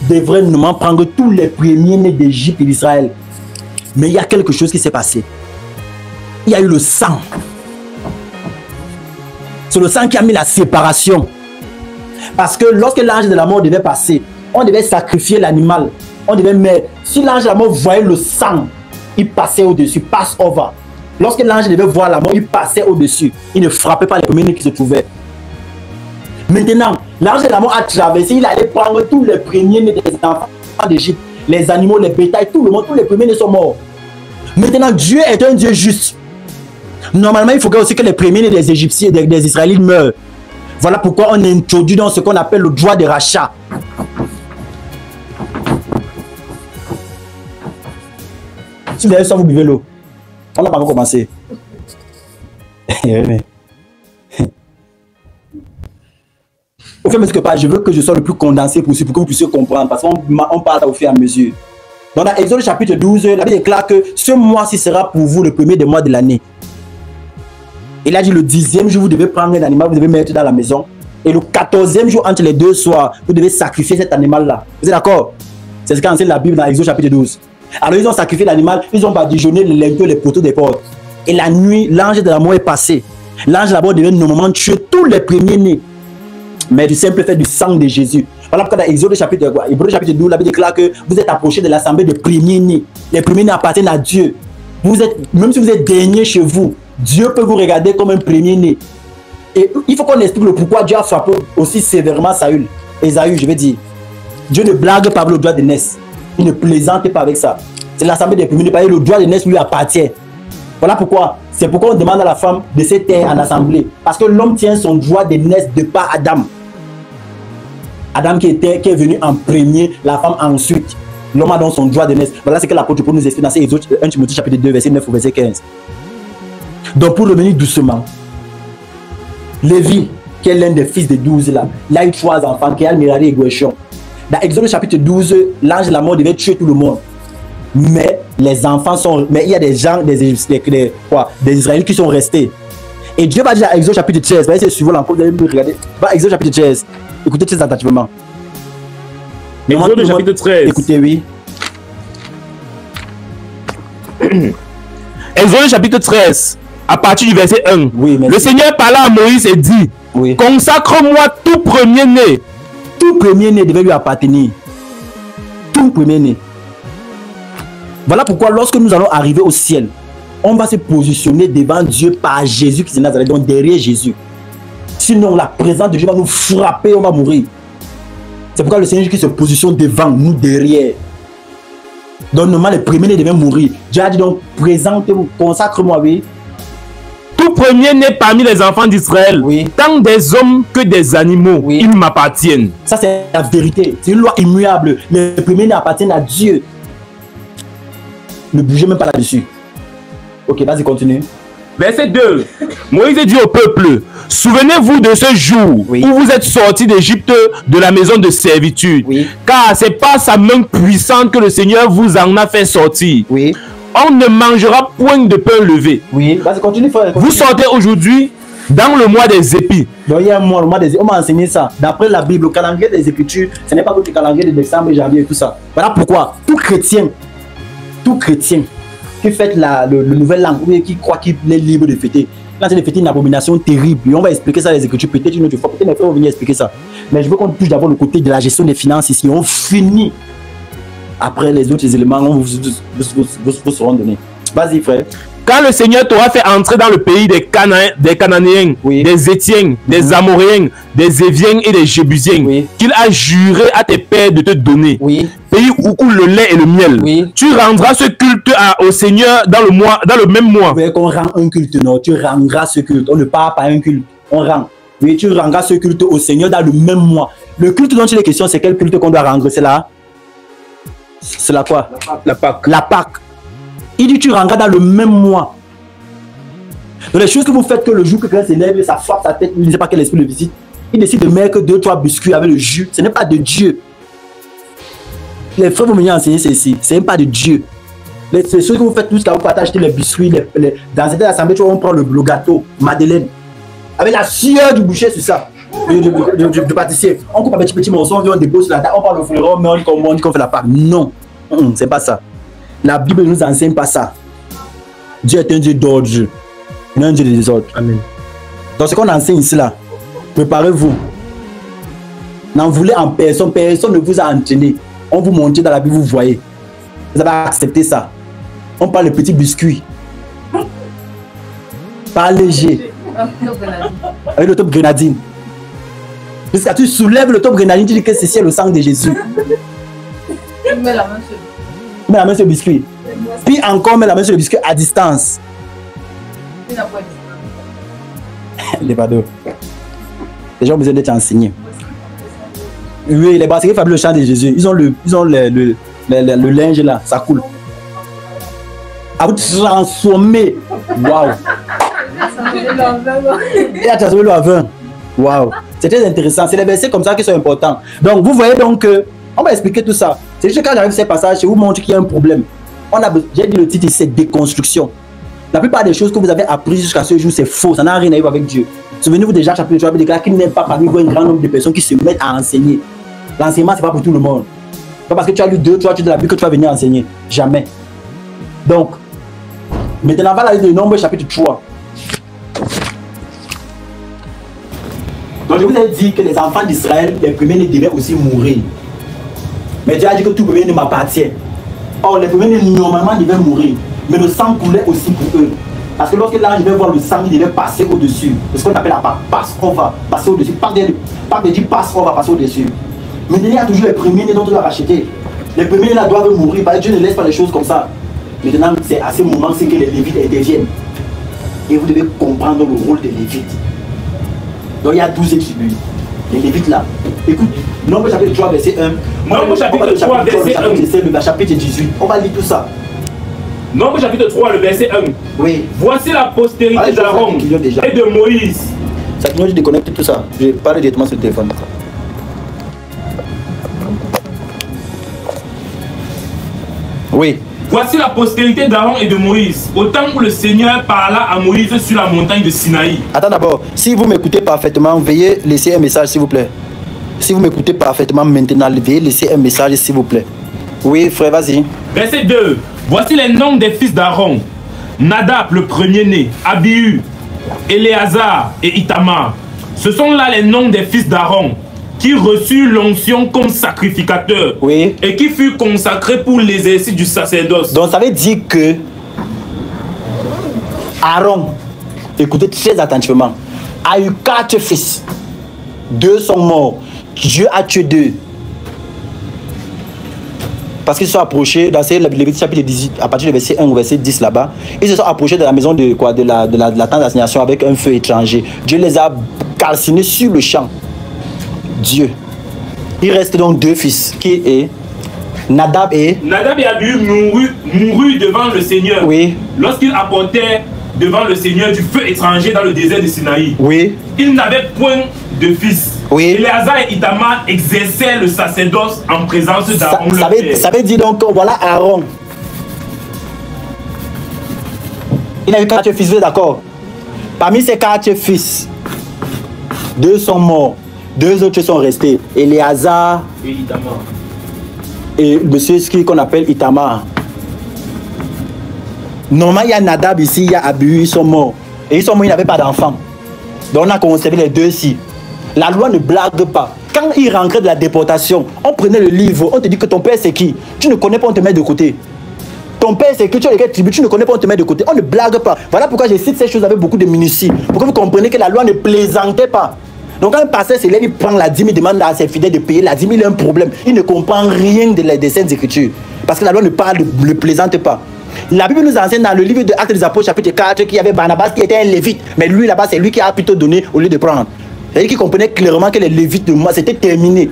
devrait normalement prendre tous les premiers-nés d'Égypte et d'Israël. Mais il y a quelque chose qui s'est passé. Il y a eu le sang. C'est le sang qui a mis la séparation. Parce que lorsque l'ange de la mort devait passer, on devait sacrifier l'animal. On devait mettre. Si l'ange de la mort voyait le sang, il passait au-dessus, passe over. Lorsque l'ange devait voir la mort, il passait au-dessus. Il ne frappait pas les premiers-nés qui se trouvaient. Maintenant, l'ange de la mort a traversé, il allait prendre tous les premiers-nés des enfants d'Égypte. Les animaux, les bétails, tout le monde, tous les premiers-nés sont morts. Maintenant, Dieu est un Dieu juste. Normalement, il faut aussi que les premiers-nés des Égyptiens, des Israélites meurent. Voilà pourquoi on introduit dans ce qu'on appelle le droit de rachat. Si vous avez ça, vous buvez l'eau. On n'a pas encore commencé. Au fur et à mesure que je veux que je sois le plus condensé possible pour que vous puissiez comprendre. Parce qu'on parle au fur et à mesure. Dans Exode chapitre 12, la Bible déclare que ce mois-ci sera pour vous le premier des mois de l'année. Il a dit le 10e jour, vous devez prendre un animal, vous devez mettre dans la maison. Et le 14e jour, entre les deux soirs, vous devez sacrifier cet animal-là. Vous êtes d'accord? C'est ce qu'enseigne la Bible dans Exode chapitre 12. Alors ils ont sacrifié l'animal, ils ont badigeonné les linteaux, les poteaux des portes. Et la nuit, l'ange de la mort est passé. L'ange de la mort devait normalement tuer tous les premiers-nés. Mais du simple fait du sang de Jésus. Voilà pourquoi dans Exode chapitre 12, la Bible déclare que vous êtes approchés de l'assemblée des premiers-nés. Les premiers-nés appartiennent à Dieu. Même si vous êtes dernier chez vous, Dieu peut vous regarder comme un premier-né. Et il faut qu'on explique le pourquoi Dieu a frappé aussi sévèrement Saül. Ésaü, je vais dire. Dieu ne blague pas avec le droit de naissance. Il ne plaisante pas avec ça. C'est l'assemblée des premiers-nés. Le droit de naissance lui appartient. Voilà pourquoi. C'est pourquoi on demande à la femme de se taire en assemblée. Parce que l'homme tient son droit de naissance de par Adam. Adam qui est venu en premier, la femme ensuite. L'homme a donc son droit de naissance. Voilà ce que l'apôtre Paul nous explique dans 1 Timothée chapitre 2, verset 9 au verset 15. Donc pour revenir doucement, Lévi, qui est l'un des fils des 12 là, il a eu 3 enfants, Kehat, Merari et Gouéchon. Dans Exode chapitre 12, l'ange de la mort devait tuer tout le monde. Mais les enfants sont... Mais il y a des gens, des Israélites qui sont restés. Et Dieu va dire à Exode chapitre 13, c'est suivant l'enfant, vous allez me regarder. Va Exode chapitre 13. Écoutez très attentivement. Exode chapitre 13. Écoutez, oui. Exode chapitre 13, à partir du verset 1. Oui, le Seigneur parla à Moïse et dit, oui, consacre-moi tout premier-né. Tout premier-né devait lui appartenir. Tout premier-né. Voilà pourquoi lorsque nous allons arriver au ciel, on va se positionner devant Dieu par Jésus qui est Nazareth, donc derrière Jésus. Sinon, la présence de Dieu va nous frapper, on va mourir. C'est pourquoi le Seigneur qui se positionne devant nous, derrière. Donc, normalement, les premiers-nés devaient mourir. Dieu a dit donc, présentez-vous, consacre-moi, oui. Tout premier-né parmi les enfants d'Israël, oui, tant des hommes que des animaux, oui, ils m'appartiennent. Ça, c'est la vérité. C'est une loi immuable. Les premiers-nés appartiennent à Dieu. Ne bougez même pas là-dessus. Ok, vas-y, continue. Verset 2. Moïse dit au peuple, souvenez-vous de ce jour, oui, où vous êtes sortis d'Égypte de la maison de servitude. Oui. Car c'est par sa main puissante que le Seigneur vous en a fait sortir. Oui. On ne mangera point de pain levé. Oui, vas-y, continue, frère. Vous sortez aujourd'hui dans le mois des épis. Donc, il y a un mois, le mois des épis. On m'a enseigné ça. D'après la Bible, le calendrier des Écritures, ce n'est pas votre calendrier de décembre, janvier et tout ça. Voilà pourquoi tout chrétien qui fête le nouvel an, ou qui croit qu'il est libre de fêter, là c'est de fêter une abomination terrible. Et on va expliquer ça dans les Écritures peut-être une autre fois. Peut-être mes frères vont venir expliquer ça. Mais je veux qu'on touche d'abord le côté de la gestion des finances ici. On finit. Après les autres éléments, on vous seront donnés. Vas-y, frère. Quand le Seigneur t'aura fait entrer dans le pays des Cananéens, oui, des Étiens, des Amoréens, des Éviens et des Jébusiens, oui, qu'il a juré à tes pères de te donner, oui, pays où coule le lait et le miel, oui, tu rendras ce culte au Seigneur dans le même mois. Oui, qu'on rend un culte, non, tu rendras ce culte. On ne part pas un culte, on rend. Oui, tu rendras ce culte au Seigneur dans le même mois. Le culte dont il est question, c'est quel culte qu'on doit rendre? C'est là? C'est la quoi? La Pâque. La Pâque. Il dit tu rendras dans le même mois. Donc les choses que vous faites que le jour que quelqu'un s'élève, ça frappe sa tête, il ne sait pas quel esprit le visite. Il décide de mettre 2-3 biscuits avec le jus. Ce n'est pas de Dieu. Les frères vont venir enseigner ceci. Ce n'est pas de Dieu. Les choses que vous faites tous quand vous partagez les biscuits, dans cette assemblée, on prend le gâteau, Madeleine, avec la sueur du boucher sur ça. Du pâtissier. On coupe un petit morceau, on dépose sur la table, on parle au fleuron, mais on dit qu'on fait la Pâque. Non, c'est pas ça. La Bible ne nous enseigne pas ça. Dieu est un Dieu d'ordre, non un Dieu de désordre. Amen. Donc ce qu'on enseigne ici là, préparez-vous. N'en voulez en personne, personne ne vous a entraîné. On vous montre dans la Bible, vous voyez. Vous avez accepté ça. On parle de petits biscuits. Pas léger. Avec le top grenadine. Jusqu'à tu soulèves le top grenadine, tu dis que c'est le sang de Jésus. Mets la main sur mets la main sur le biscuit. Puis encore, mets la main sur le biscuit à distance. Les badauds. Les gens ont besoin d'être enseignés. Oui, les brasseriers fabriquent le chant de Jésus. Ils ont le linge là, ça coule. À vous transformer. Waouh. Et à transformer l'eau à vin. Waouh. C'est très intéressant. C'est les versets comme ça qui sont importants. Donc, vous voyez donc on va expliquer tout ça. C'est juste que quand j'arrive à ces passages, je vous montre qu'il y a un problème. J'ai dit le titre, c'est déconstruction. La plupart des choses que vous avez apprises jusqu'à ce jour, c'est faux. Ça n'a rien à voir avec Dieu. Souvenez-vous déjà, chapitre 3, déclare qu'il n'est pas parmi vous un grand nombre de personnes qui se mettent à enseigner. L'enseignement, ce n'est pas pour tout le monde. Pas parce que tu as lu 2-3 études de la Bible que tu vas venir enseigner. Jamais. Donc, maintenant, on va aller dans Nombre chapitre 3. Donc, je vous ai dit que les enfants d'Israël, les premiers-nés devaient aussi mourir. Mais Dieu a dit que tout premier-né m'appartient. Or, les premiers-nés, normalement, devaient mourir. Mais le sang coulait aussi pour eux. Parce que lorsque l'ange devait voir le sang, il devait passer au-dessus. C'est ce qu'on appelle la passe, on va passer au-dessus. Pas de dire passe, on va passer au-dessus. Mais il y a toujours les premiers-nés dont on doit racheter. Les premiers-nés là doivent mourir. Parce que Dieu ne laisse pas les choses comme ça. Maintenant, c'est à ce moment que les Lévites interviennent. Et vous devez comprendre le rôle des Lévites. Donc il y a 12 tribus. Les Lévites là. Écoute, Nombre chapitre 3, verset 1. Nombre chapitre 3, verset 1. Le chapitre 18. On va lire tout ça. Nombre chapitre 3, le verset 1. Oui. Voici la postérité d'Aaron et de Moïse. Ça te dit de déconnecter tout ça. Je parle directement sur le téléphone. Oui. Voici la postérité d'Aaron et de Moïse, au temps où le Seigneur parla à Moïse sur la montagne de Sinaï. Attends d'abord, si vous m'écoutez parfaitement, veuillez laisser un message s'il vous plaît. Si vous m'écoutez parfaitement maintenant, veuillez laisser un message s'il vous plaît. Oui, frère, vas-y. Verset 2. Voici les noms des fils d'Aaron. Nadab, le premier-né, Abihu, Éléazar et Ithamar. Ce sont là les noms des fils d'Aaron qui reçurent l'onction comme sacrificateurs, oui, et qui furent consacrés pour l'exercice du sacerdoce. Donc ça veut dire que Aaron, écoutez très attentivement, a eu 4 fils. 2 sont morts. Dieu a tué 2. Parce qu'ils se sont approchés, dans Lévitique chapitre 18, à partir du verset 1 au verset 10 là-bas, ils se sont approchés de la maison de la tente d'assignation avec un feu étranger. Dieu les a calcinés sur le champ. Dieu. Il reste donc 2 fils, qui est Nadab et Abihu mourut devant le Seigneur. Oui. Lorsqu'il apportait devant le Seigneur du feu étranger dans le désert de Sinaï. Oui. Il n'avait point de fils. Oui. Éléazar et Ithamar exerçaient le sacerdoce en présence d'Aaron. Ça veut dire donc, voilà Aaron. Il a eu 4 fils, vous êtes d'accord? Parmi ces 4 fils, 2 sont morts, 2 autres sont restés. Éléazar et Ithamar. Et monsieur qu'on appelle Ithamar. Normalement, il y a Nadab ici, il y a Abihu, ils sont morts. Et ils sont morts, ils n'avaient pas d'enfants. Donc on a conservé les 2 ici. La loi ne blague pas. Quand ils rentraient de la déportation, on prenait le livre, on te dit que ton père c'est qui? Tu ne connais pas, on te met de côté. Ton père c'est qui? Tu as lesquelles tribus? Tu ne connais pas, on te met de côté. On ne blague pas. Voilà pourquoi je cite ces choses avec beaucoup de minutie. Pour que vous compreniez que la loi ne plaisantait pas. Donc quand un pasteur s'élève, il prend la dîme, il demande à ses fidèles de payer la dîme, il a un problème. Il ne comprend rien des Saintes Écritures. Parce que la loi ne plaisante pas. La Bible nous enseigne dans le livre de Actes des Apôtres chapitre 4 qu'il y avait Barnabas qui était un lévite. Mais lui là-bas, c'est lui qui a plutôt donné au lieu de prendre. C'est-à-dire qu'il comprenait clairement que les lévites de moi, c'était terminé.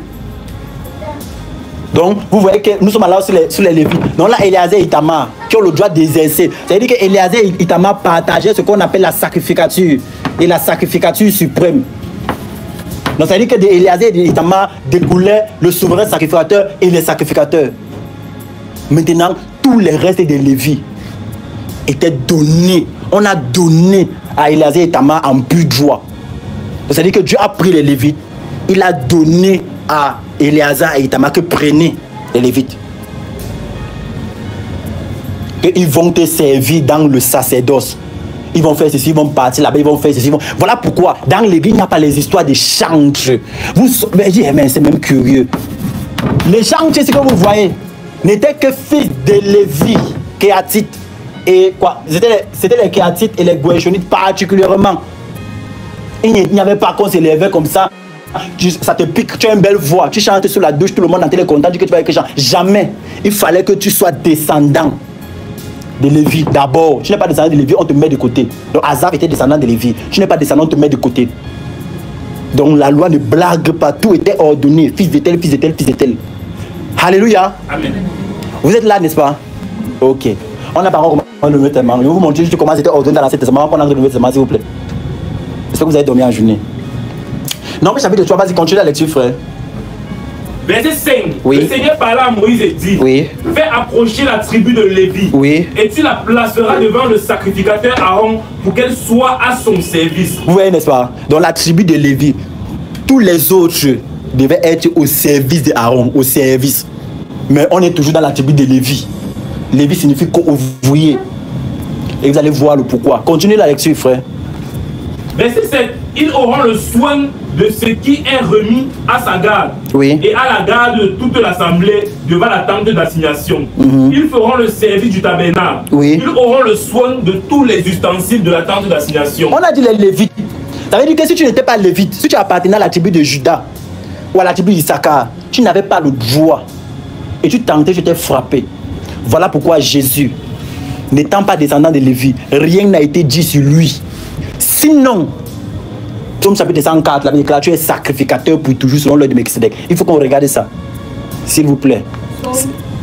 Donc, vous voyez que nous sommes là sur les lévites. Donc là, Éléazar et Ithamar qui ont le droit d'exercer. C'est-à-dire que Éléazar et Ithamar partageaient ce qu'on appelle la sacrificature. Et la sacrificature suprême. Donc, c'est-à-dire que d'Éléazar et d'Ithamar découlait le souverain sacrificateur et les sacrificateurs. Maintenant, tous les restes des Lévites étaient donnés. On a donné à Éléazar et Ithamar en pur droit. C'est-à-dire que Dieu a pris les Lévites, il a donné à Éléazar et Ithamar que prenaient les Lévites. Ils vont te servir dans le sacerdoce. Ils vont faire ceci, ils vont partir là-bas, ils vont faire ceci. Voilà pourquoi dans l'église, il n'y a pas les histoires de chantres. Mais c'est même curieux. Les chantres, c'est ce que vous voyez, n'étaient que fils de Lévi, Kéatites. Et quoi? C'était les Kéatites et les Goéchonites particulièrement. Il n'y avait pas qu'on s'élevait comme ça. Ça te pique, tu as une belle voix, tu chantes sous la douche, tout le monde est content, tu dis que tu vas avec les gens. Jamais. Il fallait que tu sois descendant de Lévi d'abord. Tu n'es pas descendant de Lévi, on te met de côté. Donc Asaph était descendant de Lévi. Tu n'es pas descendant, on te met de côté. Donc la loi ne blague pas, tout était ordonné. Fils de tel, fils de tel, fils de tel. Alléluia. Amen. Vous êtes là, n'est-ce pas? Ok. On n'a pas encore commencé le Nouveau Testament. Je vais vous montrer juste comment c'était ordonné dans l'Ancien Testament. On a le Nouveau Testament, s'il vous plaît. Est-ce que vous avez dormi en journée? Non, mais chapitre 3, vas-y, continue la lecture, frère. Verset 5. Oui. Le Seigneur parla à Moïse et dit, oui, fais approcher la tribu de Lévi, oui, et tu la placeras devant le sacrificateur Aaron pour qu'elle soit à son service. Vous voyez, n'est-ce pas? Dans la tribu de Lévi, tous les autres devaient être au service d'Aaron, au service. Mais on est toujours dans la tribu de Lévi. Lévi signifie qu'ouvrier. Et vous allez voir le pourquoi. Continuez la lecture, frère. Verset 7. Ils auront le soin de ce qui est remis à sa garde, oui, et à la garde de toute l'assemblée devant la tente d'assignation. Ils feront le service du tabernacle. Oui. Ils auront le soin de tous les ustensiles de la tente d'assignation. On a dit les Lévites. Ça veut dire que si tu n'étais pas Lévite, si tu appartenais à la tribu de Juda ou à la tribu d'Issachar, tu n'avais pas le droit. Et tu tentais, je t'ai frappé. Voilà pourquoi Jésus, n'étant pas descendant de Lévi, rien n'a été dit sur lui. Sinon, Psaume chapitre 104, la Bible déclare, tu es sacrificateur pour toujours selon l'ordre de Melchisedec. Il faut qu'on regarde ça, s'il vous plaît.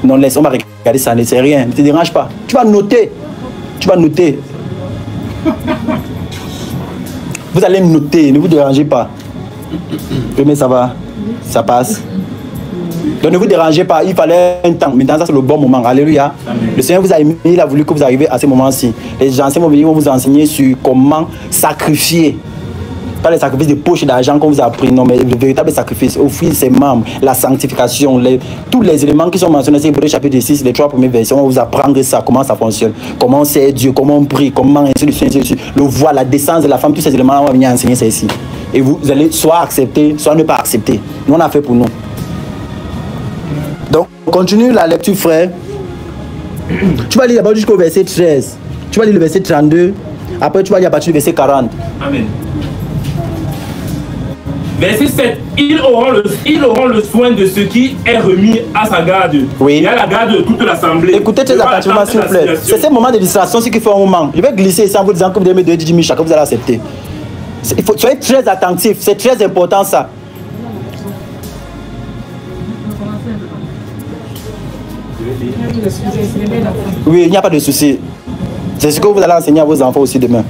Non, laisse, on va regarder ça, ne c'est rien, ne te dérange pas. Tu vas noter, tu vas noter. Vous allez noter, ne vous dérangez pas. Mais ça va, ça passe. Donc ne vous dérangez pas, il fallait un temps. Maintenant, ça c'est le bon moment. Alléluia. Amen. Le Seigneur vous a aimé, il a voulu que vous arriviez à ce moment-ci. Les anciens vont vous enseigner sur comment sacrifier. Pas les sacrifices de poche d'argent qu'on vous a appris, non, mais le véritable sacrifice, offrir ses membres, la sanctification, tous les éléments qui sont mentionnés dans Hébreux chapitre 6, les 3 premières versions, on va vous apprendre ça, comment ça fonctionne, comment c'est Dieu, comment on prie, comment ainsi de suite, le voile, la décence de la femme, tous ces éléments, on va venir enseigner ça ici. Et vous allez soit accepter, soit ne pas accepter. Nous, on a fait pour nous. Donc, on continue la lecture, frère. Tu vas lire d'abord jusqu'au verset 13. Tu vas lire le verset 32. Après, tu vas lire à partir du verset 40. Amen. Verset 7. Ils auront le soin de ce qui est remis à sa garde. Oui. Et à la garde de toute l'assemblée. Écoutez très attentivement, s'il vous plaît. C'est ce moment de distraction qui fait un moment. Je vais glisser ici en vous disant que vous devez me donner 10 000, chacun vous allez accepter. Soyez très attentifs, c'est très important ça. Oui, il n'y a pas de souci. C'est ce que vous allez enseigner à vos enfants aussi demain.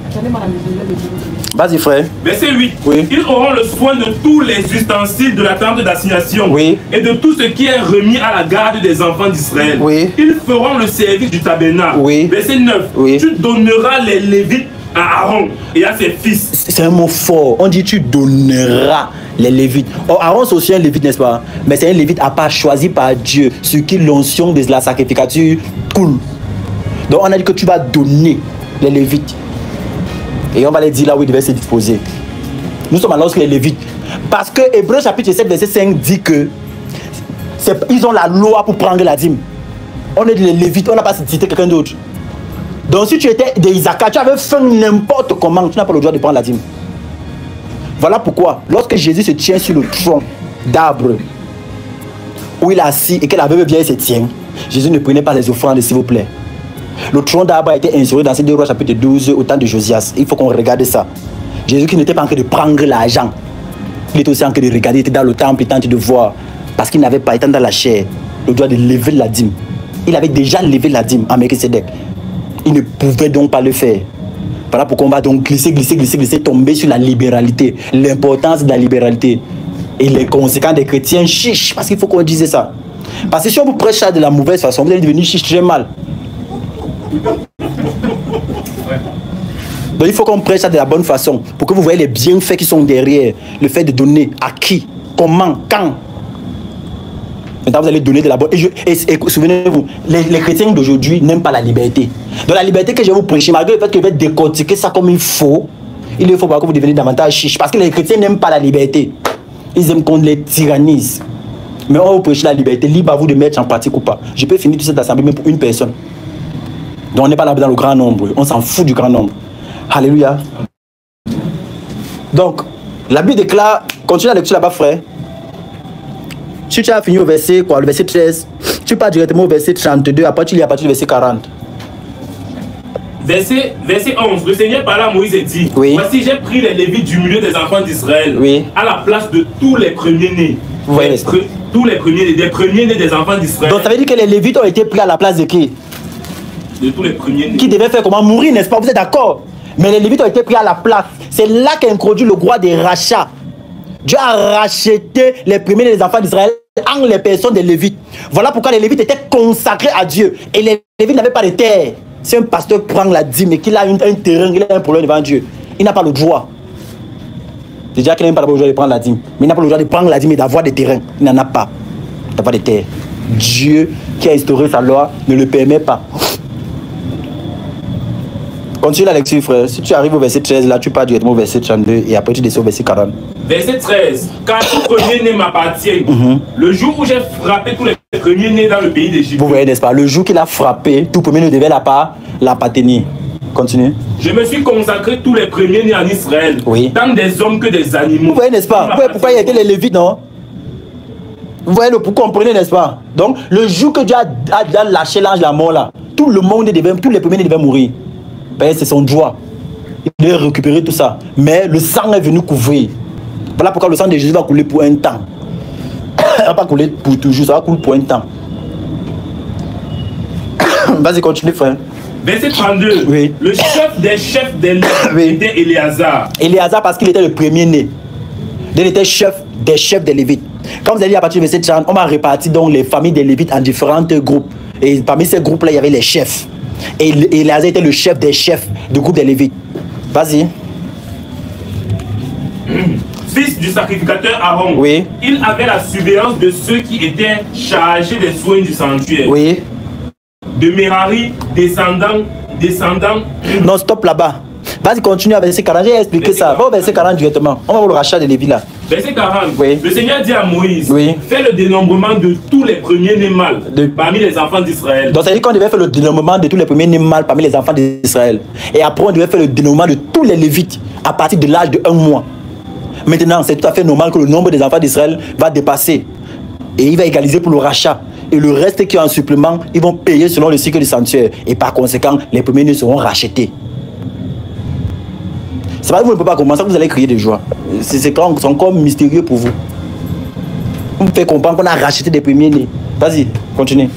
Vas-y, frère. Verset 8. Oui. Ils auront le soin de tous les ustensiles de la tente d'assignation. Oui. Et de tout ce qui est remis à la garde des enfants d'Israël. Oui. Ils feront le service du tabernacle. Oui. Verset 9. Oui. Tu donneras les Lévites à Aaron et à ses fils. C'est un mot fort. On dit tu donneras les Lévites. Oh, Aaron c'est aussi un Lévite, n'est-ce pas? Mais c'est un Lévite à part choisi par Dieu, sur qui l'onction de la sacrificature coule. Donc on a dit que tu vas donner les Lévites. Et on va les dire là où ils devaient se disposer. Nous sommes alors sur les Lévites. Parce que Hébreux chapitre 7 verset 5 dit que ils ont la loi pour prendre la dîme. On est les Lévites, on n'a pas cité quelqu'un d'autre. Donc si tu étais d'Isaac, tu avais fait n'importe comment, tu n'as pas le droit de prendre la dîme. Voilà pourquoi, lorsque Jésus se tient sur le tronc d'arbre, où il est assis et que la veuve vieille se tient, Jésus ne prenait pas les offrandes, s'il vous plaît. Le tronc d'arbre a été instauré dans ces 2 Rois chapitre 12 au temps de Josias. Il faut qu'on regarde ça. Jésus qui n'était pas en train de prendre l'argent, il était aussi en train de regarder, il était dans le temple, il tentait de voir, parce qu'il n'avait pas, étant dans la chair, le droit de lever la dîme. Il avait déjà levé la dîme à Melchisédek. Il ne pouvait donc pas le faire. Voilà pourquoi on va donc glisser, tomber sur la libéralité, l'importance de la libéralité. Et les conséquences des chrétiens chiches, parce qu'il faut qu'on dise ça. Parce que si on vous prêche ça de la mauvaise façon, vous allez devenir chiche très mal. Donc il faut qu'on prêche ça de la bonne façon, pour que vous voyez les bienfaits qui sont derrière. Le fait de donner à qui, comment, quand. Maintenant, vous allez donner de la bonne. Et souvenez-vous, les chrétiens d'aujourd'hui n'aiment pas la liberté. Donc, la liberté que je vais vous prêcher, malgré le fait que je vais décortiquer ça comme il faut ne faut pas que vous deveniez davantage chiche. Parce que les chrétiens n'aiment pas la liberté. Ils aiment qu'on les tyrannise. Mais on va vous prêcher la liberté, libre à vous de mettre en pratique ou pas. Je peux finir toute cette assemblée même pour une personne. Donc, on n'est pas là dans le grand nombre. On s'en fout du grand nombre. Alléluia. Donc, la Bible déclare, continue la lecture là-bas, frère. Si tu as fini au verset, le verset 13, tu pars directement au verset 32, après tu lis à partir du verset 40. Verset 11, le Seigneur parla à Moïse et dit, oui. Voici, j'ai pris les Lévites du milieu des enfants d'Israël, oui. à la place de tous les premiers-nés. Tous les premiers-nés, des premiers-nés des enfants d'Israël. Donc ça veut dire que les Lévites ont été pris à la place de qui? De tous les premiers-nés. Qui devaient faire comment? Mourir, n'est-ce pas? Vous êtes d'accord? Mais les Lévites ont été pris à la place. C'est là qu'a introduit le droit des rachats. Dieu a racheté les premiers des enfants d'Israël en les personnes des Lévites. Voilà pourquoi les Lévites étaient consacrés à Dieu. Et les Lévites n'avaient pas de terre. Si un pasteur prend la dîme et qu'il a un terrain, il a un problème devant Dieu, il n'a pas le droit. Déjà qu'il n'a pas le droit de prendre la dîme. Mais il n'a pas le droit de prendre la dîme et d'avoir des terrains. Il n'en a pas. D'avoir des terres. Dieu qui a instauré sa loi ne le permet pas. Continue la lecture, frère. Si tu arrives au verset 13, là, tu pars directement au verset 32 et après tu descends au verset 40. Verset 13. Car tout premier-né m'appartient. Le jour où j'ai frappé tous les premiers-nés dans le pays d'Égypte. Vous voyez, n'est-ce pas? Le jour qu'il a frappé, tout premier-né devait l'appartenir. Continue. Je me suis consacré tous les premiers-nés en Israël. Oui. Tant des hommes que des animaux. Vous voyez, n'est-ce pas? Vous voyez pourquoi il y a été les Lévites, non? Vous voyez le pourquoi, comprenez, n'est-ce pas? Donc, le jour que Dieu a lâché l'ange de la mort, là, tout le monde devait, tous les premiers-nés devaient mourir. C'est son droit. Il devait récupérer tout ça. Mais le sang est venu couvrir. Voilà pourquoi le sang de Jésus va couler pour un temps. Il ne va pas couler pour toujours, ça va couler pour un temps. Vas-y, continue, frère. Verset 32. Oui. Le chef des chefs des Lévites était Éléazar. Éléazar parce qu'il était le premier-né. Il était chef des chefs des Lévites. Quand vous allez à partir du verset 30, on va répartir donc les familles des Lévites en différents groupes. Et parmi ces groupes-là, il y avait les chefs. Et Éléazar était le chef des chefs du groupe des Lévites. Vas-y. Fils du sacrificateur Aaron, Oui. il avait la surveillance de ceux qui étaient chargés des soins du sanctuaire. Oui. De Merari, descendant. Non, stop là-bas. Vas-y, continue à verset 40. J'ai expliqué ça. Va au verset 40 directement. On va voir le rachat de Lévi là. Verset 40. Oui. Le Seigneur dit à Moïse, Oui. fais le dénombrement de tous les premiers-nés mâles parmi les enfants d'Israël. Donc, ça veut dire qu'on devait faire le dénombrement de tous les premiers-nés mâles parmi les enfants d'Israël. Et après, on devait faire le dénombrement de tous les Lévites à partir de l'âge de 1 mois. Maintenant, c'est tout à fait normal que le nombre des enfants d'Israël va dépasser. Et il va égaliser pour le rachat. Et le reste qui est en supplément, ils vont payer selon le cycle du sanctuaire. Et par conséquent, les premiers-nés seront rachetés. C'est pas que vous ne pouvez pas commencer, vous allez crier de joie. C'est encore mystérieux pour vous. On me fait comprendre qu'on a racheté des premiers-nés. Vas-y, continue.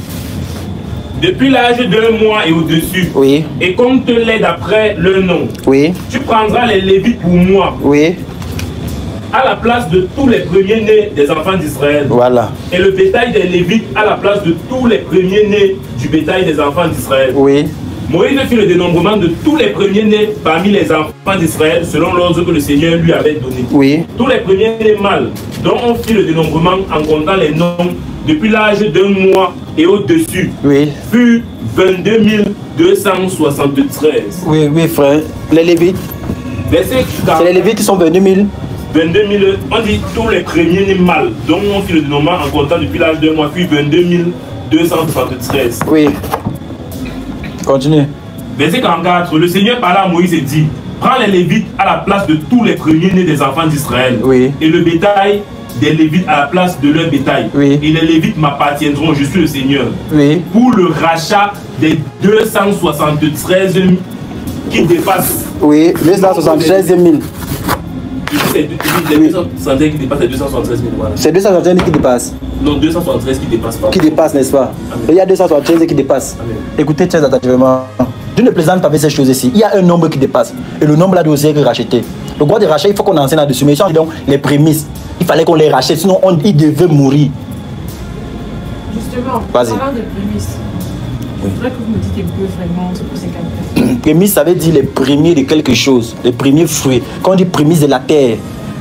Depuis l'âge d'1 mois et au-dessus. Oui. Et compte-les d'après leur nom. Oui. Tu prendras les Lévites pour moi. Oui. À la place de tous les premiers-nés des enfants d'Israël. Voilà. Et le bétail des Lévites à la place de tous les premiers-nés du bétail des enfants d'Israël. Oui. Moïse fit le dénombrement de tous les premiers-nés parmi les enfants d'Israël selon l'ordre que le Seigneur lui avait donné. Oui. Tous les premiers-nés mâles dont on fit le dénombrement en comptant les noms depuis l'âge d'1 mois et au-dessus. Oui. Furent 22 273. Oui, oui, frère. Les Lévites. Verset C'est les Lévites qui sont 22 000. 22 000, on dit tous les premiers-nés mâles dont on fit le dénombrement en comptant depuis l'âge d'1 mois, puis 22 273. Oui. Continue. Verset 44, le Seigneur parla à Moïse et dit, prends les Lévites à la place de tous les premiers-nés des enfants d'Israël. Oui. Et le bétail des Lévites à la place de leur bétail. Oui. Et les Lévites m'appartiendront, je suis le Seigneur. Oui. Pour le rachat des 273 qui dépassent. Oui, 273 000. C'est 273 qui dépassent les 273 000. Voilà. C'est 273 000 qui dépassent. Non, 273 qui dépassent pas. Qui dépassent, n'est-ce pas? Amen. Il y a 273 qui dépassent. Amen. Écoutez très attentivement. Je ne plaisante pas avec ces choses-ci. Il y a un nombre qui dépasse. Et le nombre là doit aussi être racheté. Le droit de rachat, il faut qu'on enseigne là-dessus. Mais donc, les prémices, il fallait qu'on les rachète. Sinon, ils devaient mourir. Justement, Vas-y. parlant de prémices, je voudrais que vous me dites un peu vraiment ce que c'est qu'un prémisse. Prémices, ça veut dire les premiers de quelque chose. Les premiers fruits. Quand on dit prémices de la terre,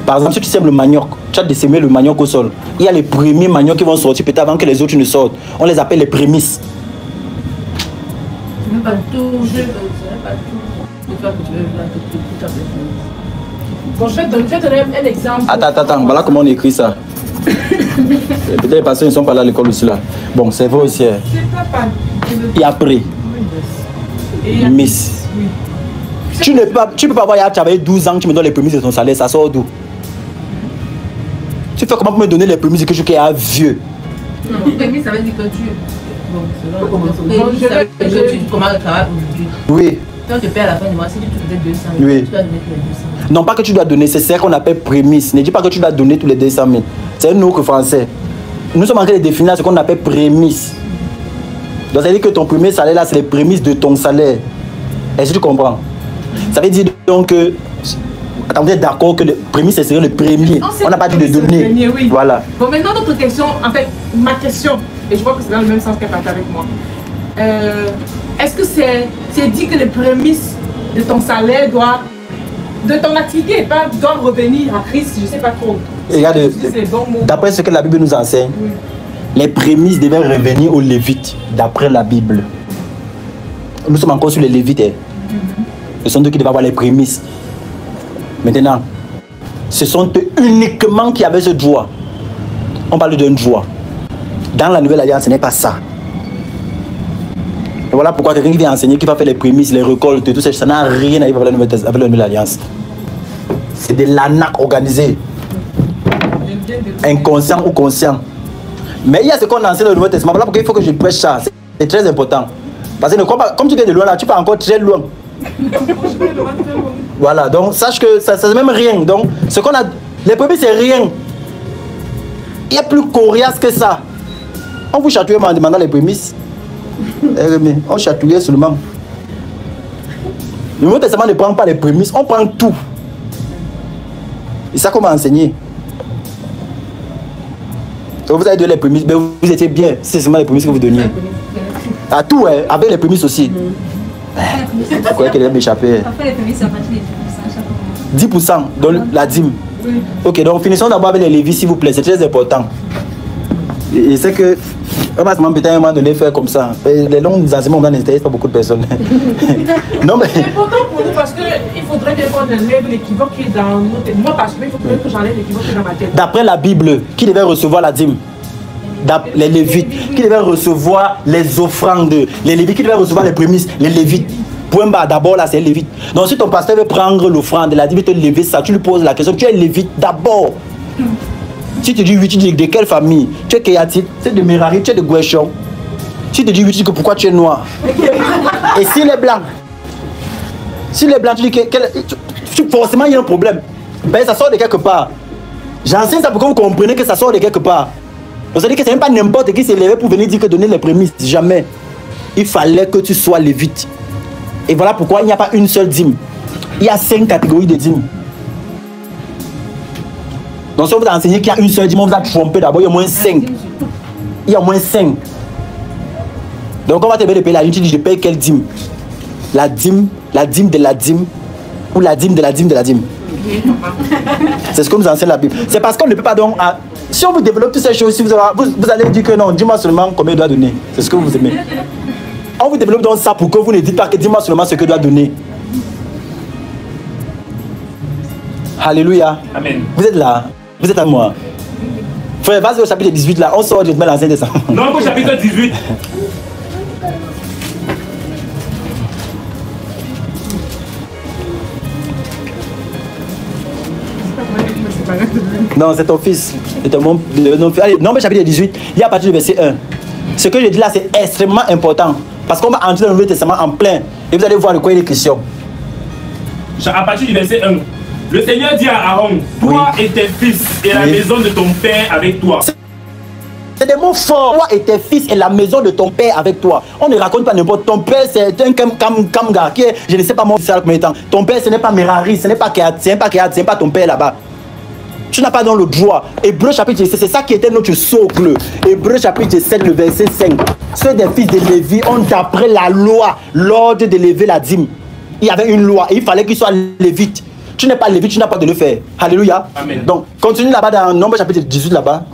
par exemple, si tu sèmes le manioc, tu as sémé le manioc au sol. Il y a les premiers maniocs qui vont sortir peut-être avant que les autres ne sortent. On les appelle les prémices. Je ne veux pas tout, je ne veux pas tout. C'est toi que tu veux tout à fait. Bon, je vais te donner un exemple. Attends, voilà comment on écrit ça. Peut-être les personnes ne sont pas là à l'école aussi là. Bon, c'est vrai aussi. C'est pas. Et après, Et Miss. Oui. Tu ne peux pas avoir, tu avais 12 ans, tu me donnes les prémices de ton salaire, ça sort d'où? Tu fais comment pour me donner les prémices que je suis vieux? Non, prémisse, ça veut dire que tu. Bon, Donc, ça veut dire que tu commences le travail aujourd'hui. Oui. Quand tu paies à la fin du mois, si tu te donnes 200 000, Oui. tu dois donner tous les 200 000. Non, pas que tu dois donner, c'est ça qu'on appelle prémisse. Ne dis pas que tu dois donner tous les 200 000. C'est un autre français. Nous sommes en train de définir ce qu'on appelle prémisse. Donc, ça veut dire que ton premier salaire là, c'est les prémices de ton salaire. Est-ce que tu comprends? Ça veut dire donc que. Attends, vous êtes d'accord que le prémisse, c'est le premier. On n'a pas dit de donner. Premier, oui. Voilà. Bon, maintenant, notre question, en fait, ma question, et je vois que c'est dans le même sens qu'elle partage avec moi. Est-ce que c'est dit que les prémices de ton salaire de ton activité, doivent revenir à Christ? Je ne sais pas trop. Regarde, C'est bon mot. d'après ce que la Bible nous enseigne, Oui. les prémices devaient revenir aux Lévites, d'après la Bible. Nous sommes encore sur les Lévites. Ce sont eux qui devaient avoir les prémices. Maintenant, ce sont eux uniquement qui avaient ce droit. On parle d'un droit. Dans la Nouvelle Alliance, ce n'est pas ça. Et voilà pourquoi quelqu'un qui vient enseigner, qui va faire les prémices, les récoltes, tout ça, ça n'a rien à voir avec la Nouvelle Alliance. C'est de l'arnaque organisée. Inconscient ou conscient. Mais il y a ce qu'on enseigne dans le Nouveau Testament. Voilà pourquoi il faut que je prêche ça. C'est très important. Parce que comme tu viens de loin là, tu pars encore très loin. Voilà, donc sache que ça c'est même rien. Donc, ce qu'on a. Les prémices, c'est rien. Il y a plus coriace que ça. On vous chatouille en demandant les prémices. On chatouille seulement. Le Nouveau Testament ne prend pas les prémices, on prend tout. Et ça, comment enseigner? Donc vous avez donné les prémices, mais vous étiez bien. C'est seulement les prémices que vous donniez. À tout, hein, avec les prémices aussi. Vous croyez qu'elle allait m'échapper? Après les prémices, ça va être les 10%, donc la dîme. Ok, donc finissons d'abord avec les Lévites, s'il vous plaît, c'est très important. Et c'est que, on va peut-être à un moment donné faire comme ça. Et les longs enseignements, on n'intéresse pas beaucoup de personnes. Non, mais. C'est important pour nous parce qu'il faudrait qu'on enlève l'équivoque qui est dans notre. Moi, parce qu'il faudrait que j'enlève l'équivoque qui est dans ma tête. D'après la Bible, qui devait recevoir la dîme? Les Lévites, qui devaient recevoir les offrandes? Les Lévites, qui devaient recevoir les prémices? Les Lévites. Point bas, d'abord là, c'est Lévite. Donc si ton pasteur veut prendre l'offrande, il a dit, te lever ça, tu lui poses la question, tu es Lévite d'abord. Si tu dis oui, tu dis de quelle famille? Tu es Kéatite, tu es de Merari, tu es de Gouéchon. Si tu dis oui, tu dis que pourquoi tu es noir? Et s'il est blanc? S'il est blanc, tu dis que forcément il y a un problème. Ben ça sort de quelque part. J'enseigne ça pour que vous compreniez que ça sort de quelque part. Donc ça veut dire que c'est même pas n'importe qui s'est levé pour venir dire que donner les prémices. Jamais. Il fallait que tu sois Lévite. Et voilà pourquoi il n'y a pas une seule dîme. Il y a 5 catégories de dîmes. Donc si on vous a enseigné qu'il y a une seule dîme, on vous a trompé d'abord, il y a au moins 5. Il y a au moins 5. Donc on va te payer le payer la dîme, tu dis je paye quelle dîme? La dîme de la dîme ou la dîme de la dîme de la dîme. C'est ce que nous enseigne la Bible. C'est parce qu'on ne peut pas donc... Si on vous développe toutes ces choses, si vous allez dire que non, dis-moi seulement combien il doit donner. C'est ce que vous aimez. On vous développe donc ça pour que vous ne dites pas que dis-moi seulement ce que doit donner. Alléluia. Amen. Vous êtes là. Vous êtes à moi. Frère, vas-y au chapitre 18 là. On sort directement l'Ancien Testament. Non, au chapitre 18. Non, c'est ton fils. C'est ton fils. Allez, non, mais chapitre 18, il y a à partir du verset 1. Ce que je dis là, c'est extrêmement important. Parce qu'on va entrer dans le Nouveau Testament en plein. Et vous allez voir de quoi il est question. À partir du verset 1. Le Seigneur dit à Aaron, toi et tes fils et la maison de ton père avec toi. C'est des mots forts. Toi et tes fils et la maison de ton père avec toi. On ne raconte pas n'importe. Ton père, c'est un Kamga qui est, je ne sais pas moi, c'est combien de temps. Ton père, ce n'est pas Merari, ce n'est pas Kéat, ce n'est pas ton père là-bas. Tu n'as pas dans le droit. Hébreu chapitre 7, c'est ça qui était notre socle. Hébreu chapitre 7, le verset 5. Ceux des fils de Lévi ont d'après la loi l'ordre d'élever la dîme. Il y avait une loi et il fallait qu'ils soient lévites. Tu n'es pas lévite, tu n'as pas de le faire. Alléluia. Amen. Donc, continue là-bas dans Nombre chapitre 18 là-bas.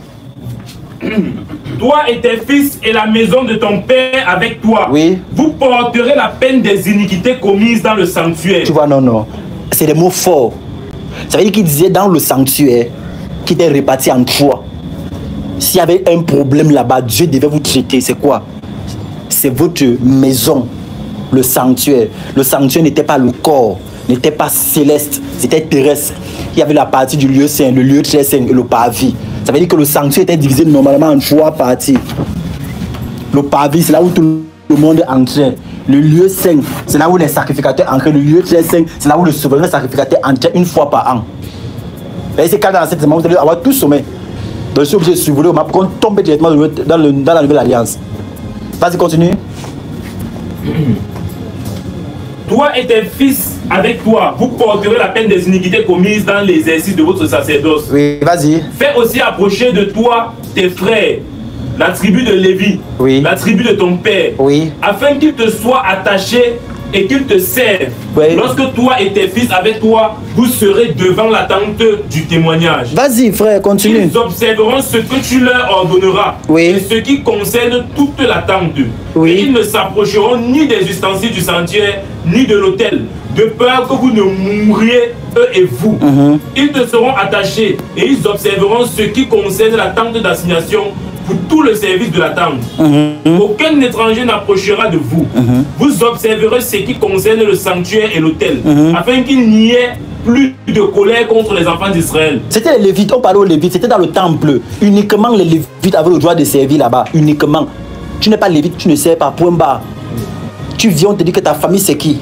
Toi et tes fils et la maison de ton père avec toi. Oui. Vous porterez la peine des iniquités commises dans le sanctuaire. Tu vois, non. C'est des mots forts. Ça veut dire qu'il disait dans le sanctuaire, qui était réparti en 3. S'il y avait un problème là-bas, Dieu devait vous traiter. C'est quoi? C'est votre maison, le sanctuaire. Le sanctuaire n'était pas le corps, n'était pas céleste, c'était terrestre. Il y avait la partie du lieu saint, le lieu très saint et le parvis. Ça veut dire que le sanctuaire était divisé normalement en 3 parties. Le parvis, c'est là où tout le monde entrait. Le lieu saint, c'est là où les sacrificateurs entraient. Le lieu très saint, c'est là où le souverain sacrificateur entrait une fois par an. Et c'est quand dans cette semaine, vous allez avoir tout sommet. Donc je suis obligé de survoler au map pour qu'on tombe directement dans la nouvelle alliance. Vas-y, continue. Toi et tes fils avec toi, vous porterez la peine des iniquités commises dans l'exercice de votre sacerdoce. Oui, vas-y. Fais aussi approcher de toi tes frères, la tribu de Lévi, oui, la tribu de ton père, oui, afin qu'ils te soient attachés et qu'ils te servent. Oui. Lorsque toi et tes fils avec toi, vous serez devant la tente du témoignage. Vas-y, frère, continue. Ils observeront ce que tu leur ordonneras, oui, et ce qui concerne toute la tente. Oui. Et ils ne s'approcheront ni des ustensiles du sanctuaire, ni de l'autel, de peur que vous ne mouriez, eux et vous. Ils te seront attachés, et ils observeront ce qui concerne la tente d'assignation pour tout le service de la tente. Aucun étranger n'approchera de vous. Vous observerez ce qui concerne le sanctuaire et l'autel, afin qu'il n'y ait plus de colère contre les enfants d'Israël. C'était les Lévites, on parlait aux Lévites, c'était dans le temple. Uniquement les Lévites avaient le droit de servir là-bas, uniquement. Tu n'es pas Lévite, tu ne sers pas, point barre. Tu viens, on te dit que ta famille c'est qui?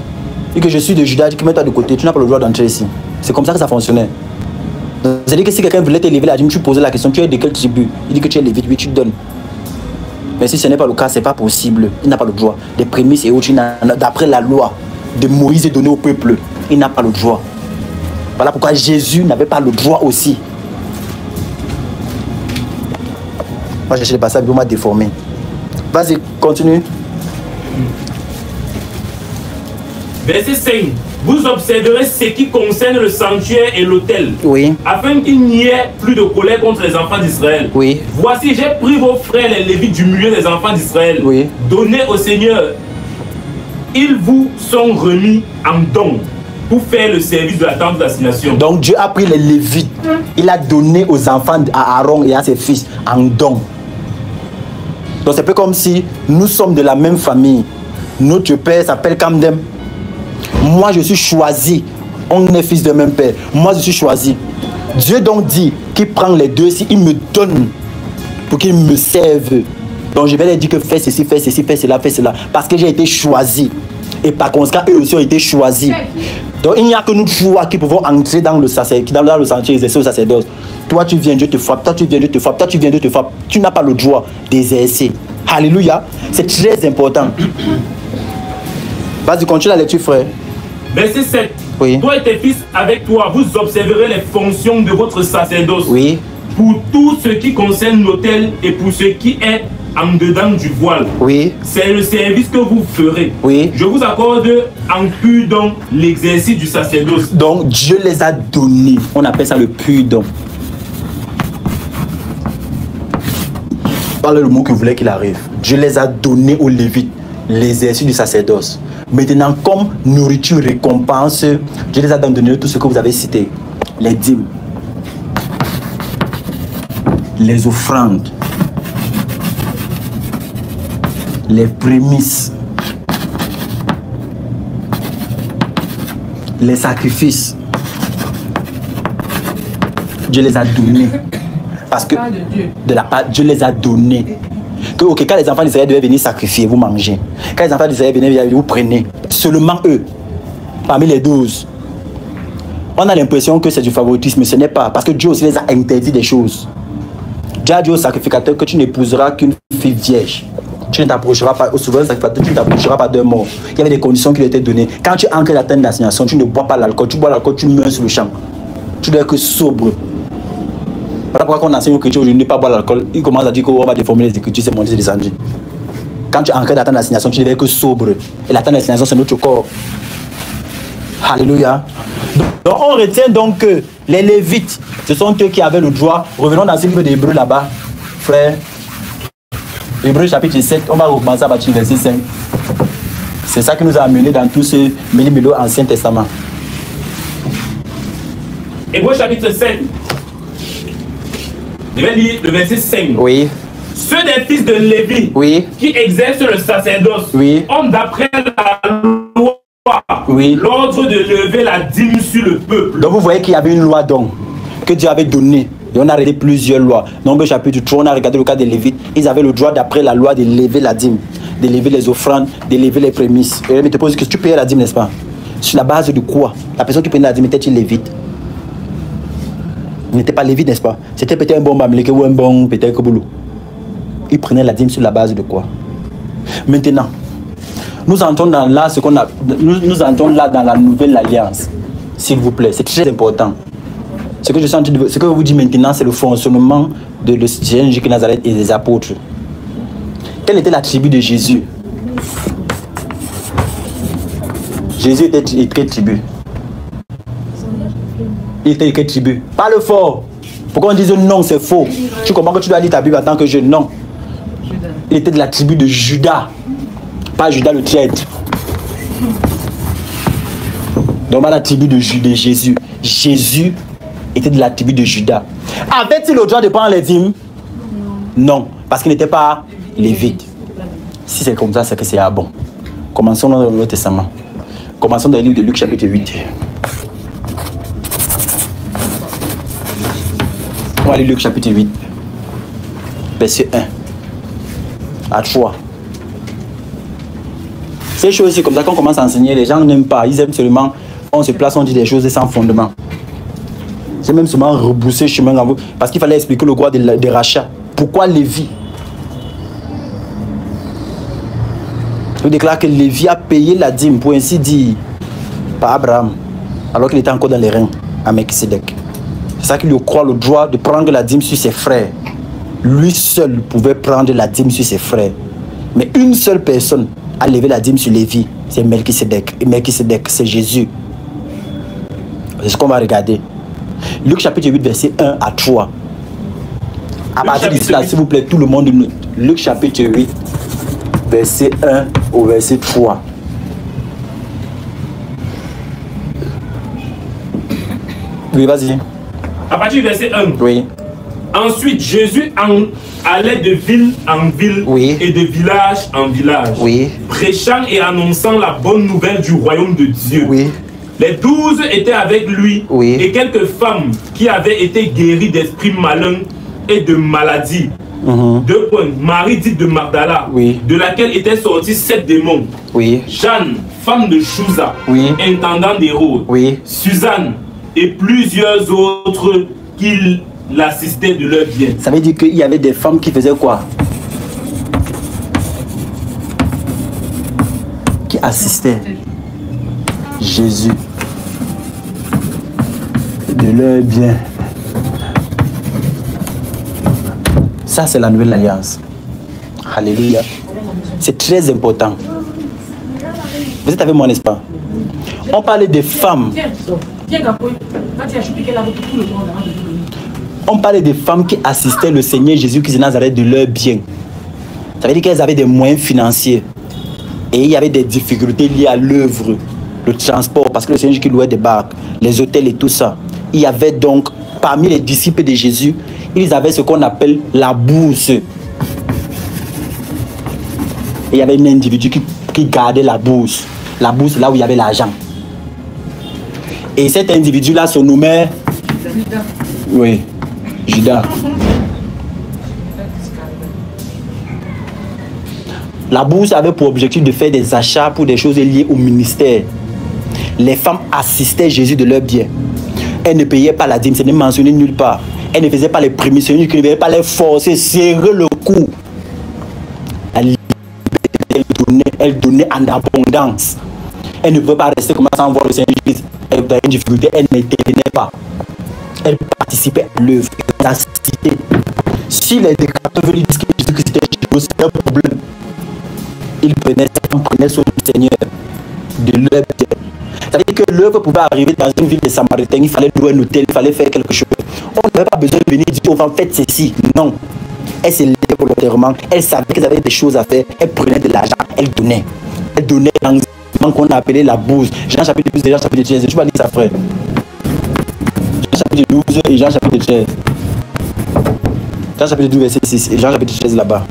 Et que je suis de Juda, tu mets-toi de côté, tu n'as pas le droit d'entrer ici. C'est comme ça que ça fonctionnait. C'est-à-dire que si quelqu'un voulait t'élever la dîme, tu posais la question, tu es de quelle tribu? Il dit que tu es Lévite, oui, tu te donnes. Mais si ce n'est pas le cas, ce n'est pas possible. Il n'a pas le droit. Des prémices et autres, d'après la loi de Moïse est donnée au peuple, il n'a pas le droit. Voilà pourquoi Jésus n'avait pas le droit aussi. Moi, j'ai cherché le passage, il m'a déformé. Vas-y, continue. Verset 5. Vous observerez ce qui concerne le sanctuaire et l'autel, Oui. afin qu'il n'y ait plus de colère contre les enfants d'Israël. Oui. Voici, j'ai pris vos frères les Lévites du milieu des enfants d'Israël. Oui. Donnez au Seigneur. Ils vous sont remis en don pour faire le service de la tente d'assignation. Donc Dieu a pris les Lévites, il a donné aux enfants à Aaron et à ses fils en don. Donc c'est un peu comme si nous sommes de la même famille. Notre père s'appelle Kamdem. Moi je suis choisi. On est fils de même père. Moi je suis choisi. Dieu donc dit qu'il prend les deux ici, il me donne pour qu'ils me servent. Donc je vais leur dire que fais ceci, fais ceci, fais cela, fais cela. Parce que j'ai été choisi. Et par conséquent, eux aussi ont été choisis. Donc il n'y a que nous trois qui pouvons entrer dans le sacerdoce, dans le sanctuaire, exercer le sacerdoce. Toi tu viens, Dieu te frappe. Toi tu viens, Dieu te frappe. Toi tu viens, Dieu te frappe. Tu n'as pas le droit d'exercer. Alléluia. C'est très important. Vas-y, continue la lecture, frère. Verset 7. Oui. Toi et tes fils avec toi, vous observerez les fonctions de votre sacerdoce. Oui. Pour tout ce qui concerne l'autel et pour ce qui est en dedans du voile. Oui. C'est le service que vous ferez. Oui. Je vous accorde en pur don l'exercice du sacerdoce. Donc Dieu les a donnés. On appelle ça le pur don. Parle le mot que vous voulez qu'il arrive. Dieu les a donnés aux Lévites, l'exercice du sacerdoce. Maintenant, comme nourriture, récompense, Dieu les a donné tout ce que vous avez cité. Les dîmes, les offrandes, les prémices, les sacrifices. Dieu les a donnés. Parce que de la part, Dieu les a donnés. Que, okay, quand les enfants d'Israël devaient venir sacrifier, vous mangez. Quand les enfants d'Israël venaient, vous prenez. Seulement eux, parmi les 12. On a l'impression que c'est du favoritisme, mais ce n'est pas. Parce que Dieu aussi les a interdit des choses. Dieu a dit au sacrificateur que tu n'épouseras qu'une fille vierge. Tu ne t'approcheras pas, au souverain sacrificateur, tu ne t'approcheras pas d'un mort. Il y avait des conditions qui lui étaient données. Quand tu entres la tente d'assignation, tu ne bois pas l'alcool. Tu bois l'alcool, tu meurs sur le champ. Tu dois être sobre. Voilà pourquoi quand on enseigne aux chrétiens aujourd'hui ne pas boire l'alcool, ils commencent à dire qu'on va déformer les écritures, c'est monter, c'est descendu. Quand tu entres la tente d'assignation, tu ne devais être que sobre. Et la tente d'assignation, c'est notre corps. Alléluia. Donc on retient donc que les Lévites, ce sont eux qui avaient le droit. Revenons dans ce livre d'Hébreux là-bas, frère. Hébreux chapitre 7, on va recommencer à partir du verset 5. C'est ça qui nous a amené dans tout ce méli-mélo Ancien Testament. Hébreux chapitre 7. Je vais lire le verset 5. Oui. Ceux des fils de Lévi qui exercent le sacerdoce ont d'après la loi l'ordre de lever la dîme sur le peuple. Donc vous voyez qu'il y avait une loi donc que Dieu avait donnée. Et on a arrêté plusieurs lois. Nombre chapitre 3, on a regardé le cas des Lévites. Ils avaient le droit d'après la loi de lever la dîme, de lever les offrandes, de lever les prémices. Et je te pose que tu payais la dîme, n'est-ce pas? Sur la base de quoi? La personne qui payait la dîme était-il lévite? Il n'était pas lévite, n'est-ce pas? C'était peut-être un bon mameleke ou un bon peut-être koboulou. Il prenait la dîme sur la base de quoi? Maintenant, nous entrons dans là ce qu'on a, nous entrons là dans la nouvelle alliance. S'il vous plaît, c'est très important. Ce que je sens, ce que je vous dis maintenant, c'est le fonctionnement de Jésus de Nazareth et des apôtres. Quelle était la tribu de Jésus? Jésus était quelle tribu? Il était quelle tribu? Parle fort. Pourquoi on dise non, c'est faux? Tu comprends que tu dois lire ta Bible en tant que jeune? Non. Il était de la tribu de Judas. Pas Judas le traître. Donc, la tribu de Jésus. Jésus était de la tribu de Judas. Avait-il le droit de prendre les dîmes? Non, parce qu'il n'était pas lévite. Si c'est comme ça, c'est que c'est bon. Commençons dans le Nouveau Testament. Commençons dans le livre de Luc, chapitre 8. On va lire Luc, chapitre 8, verset 1 à 3. Ces choses, c'est comme ça qu'on commence à enseigner. Les gens n'aiment pas. Ils aiment seulement, on se place, on dit des choses sans fondement. C'est même seulement rebousser chemin en vous. Parce qu'il fallait expliquer le droit de rachat. Pourquoi Lévi? Je déclare que Lévi a payé la dîme, pour ainsi dire, par Abraham, alors qu'il était encore dans les reins à Melchisédek. C'est ça qui lui octroie le droit de prendre la dîme sur ses frères. lui seul pouvait prendre la dîme sur ses frères. Mais une seule personne a levé la dîme sur Lévi, c'est Melchisédek. Et Melchisédek, c'est Jésus. C'est ce qu'on va regarder. Luc chapitre 8, verset 1 à 3. À partir d'ici là, s'il vous plaît, tout le monde note. Luc chapitre 8, verset 1 au verset 3. Oui, vas-y. À partir du verset 1. Oui. Ensuite, Jésus allait de ville en ville et de village en village, prêchant et annonçant la bonne nouvelle du royaume de Dieu. Les 12 étaient avec lui et quelques femmes qui avaient été guéries d'esprits malins et de maladies. 2 points. Marie dite de Magdala, de laquelle étaient sortis 7 démons. Jeanne, femme de Chouza, intendant d'Hérode. Suzanne et plusieurs autres qui l'assistaient de leur bien. Ça veut dire qu'il y avait des femmes qui faisaient quoi? Qui assistaient Jésus de leur bien. Ça, c'est la nouvelle alliance. Alléluia. C'est très important. Vous êtes avec moi, n'est-ce pas? On parlait des femmes. On parlait des femmes qui assistaient le Seigneur Jésus-Christ de Nazareth de leur bien. Ça veut dire qu'elles avaient des moyens financiers. Et il y avait des difficultés liées à l'œuvre, le transport, parce que le Seigneur Jésus louait des barques, les hôtels et tout ça. Il y avait donc, parmi les disciples de Jésus, ils avaient ce qu'on appelle la bourse. Et il y avait un individu qui gardait la bourse. La bourse, là où il y avait l'argent. Et cet individu-là se nommait... Oui, Judas. La bourse avait pour objectif de faire des achats pour des choses liées au ministère. Les femmes assistaient Jésus de leur bien. Elles ne payaient pas la dîme, ce n'est mentionné nulle part. Elles ne faisaient pas les prémices, elles ne devaient pas les forcer, serrer le cou. Elle donnait en abondance. Elle ne pouvait pas rester comme ça sans voir le Seigneur Jésus. Elle avait une difficulté, elle n'intervenait pas. Elle participait à l'œuvre. Elle assistait. Si les décateurs veulent dire que Jésus-Christ c'était un problème, ils prenaient sur le Seigneur de leur bien. Ça veut dire que l'œuvre pouvait arriver dans une ville de Samaritains, il fallait louer un hôtel, il fallait faire quelque chose. On n'avait pas besoin de venir dire, on va faire ceci. Non. Elle se levait volontairement, elle savait qu'elle avait des choses à faire, elle prenait de l'argent, elle donnait. Elle donnait dans ce qu'on appelait la bourse. Jean chapitre 12 et Jean chapitre 13. Tu vas lire ça, frère. Jean chapitre 12 et Jean chapitre 13. Jean chapitre 12 verset 6 et Jean chapitre 13 là-bas.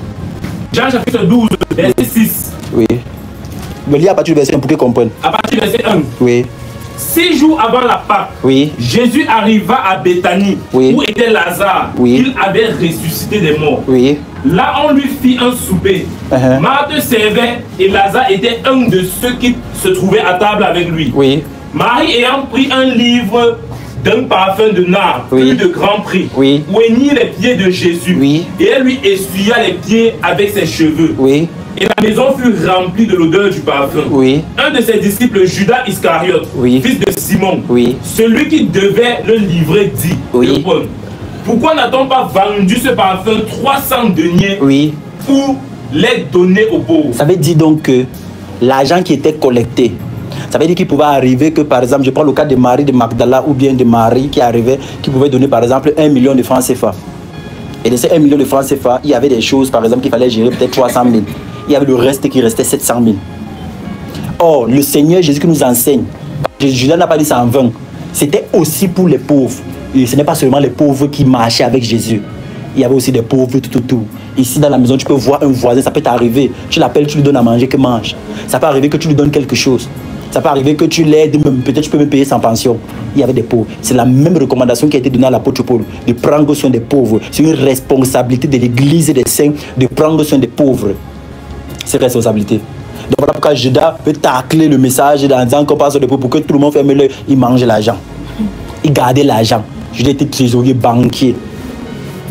Jean chapitre 12 verset 6. Oui. Mais lis à partir du verset 1 pour qu'ils comprennent. À partir du verset 1. Oui. 6 jours avant la Pâque, Jésus arriva à Béthanie, où était Lazare, qu'il avait ressuscité des morts. Là, on lui fit un souper. Marthe servait et Lazare était un de ceux qui se trouvaient à table avec lui. Marie ayant pris un livre d'un parfum de nard, plus de grand prix, oignit les pieds de Jésus et elle lui essuya les pieds avec ses cheveux. Et la maison fut remplie de l'odeur du parfum. Un de ses disciples, Judas Iscariote, fils de Simon, celui qui devait le livrer, dit, pourquoi n'a-t-on pas vendu ce parfum 300 deniers pour les donner aux pauvres? Ça veut dire donc que l'argent qui était collecté, ça veut dire qu'il pouvait arriver que, par exemple, je prends le cas de Marie de Magdala ou bien de Marie qui arrivait, qui pouvait donner par exemple 1 million de francs CFA. Et de ces 1 million de francs CFA, il y avait des choses, par exemple, qu'il fallait gérer peut-être 300 000. Il y avait le reste qui restait 700 000. Or, le Seigneur Jésus qui nous enseigne, Judas n'a pas dit ça en vain, c'était aussi pour les pauvres. Et ce n'est pas seulement les pauvres qui marchaient avec Jésus. Il y avait aussi des pauvres tout autour. Ici dans la maison, tu peux voir un voisin, ça peut t'arriver. Tu l'appelles, tu lui donnes à manger, qu'il mange. Ça peut arriver que tu lui donnes quelque chose. Ça peut arriver que tu l'aides, peut-être tu peux même payer sans pension. Il y avait des pauvres. C'est la même recommandation qui a été donnée à l'apôtre Paul, de prendre soin des pauvres. C'est une responsabilité de l'Église et des saints de prendre soin des pauvres. C'est responsabilité. Donc voilà pourquoi Judas peut tacler le message en disant qu'on passe des pauvres pour que tout le monde ferme l'œil. Il mange l'argent. Il gardait l'argent. Judas était trésorier, banquier.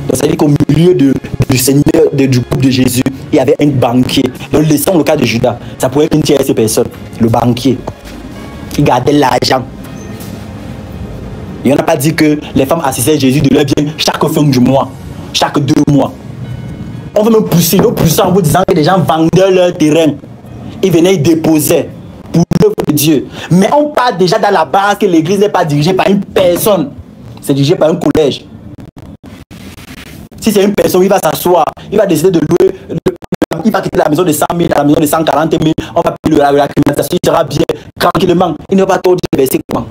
Donc ça veut dire qu'au milieu du Seigneur, du groupe de Jésus, il y avait un banquier. Donc laissons le cas de Judas. Ça pouvait être une tierce personne, le banquier. Il gardait l'argent. Il n'a pas dit que les femmes assistaient Jésus de leur bien chaque fin du mois, chaque 2 mois. On veut me pousser, nous pousser en vous disant que les gens vendaient leur terrain. Ils venaient y déposer pour l'œuvre de Dieu. Mais on part déjà dans la base que l'église n'est pas dirigée par une personne. C'est dirigé par un collège. Si c'est une personne, il va s'asseoir, il va décider de louer, il va quitter la maison de 100 000 à la maison de 140 000, on va payer la climatisation, il sera bien, tranquillement. Il ne va pas trop dire verser comment.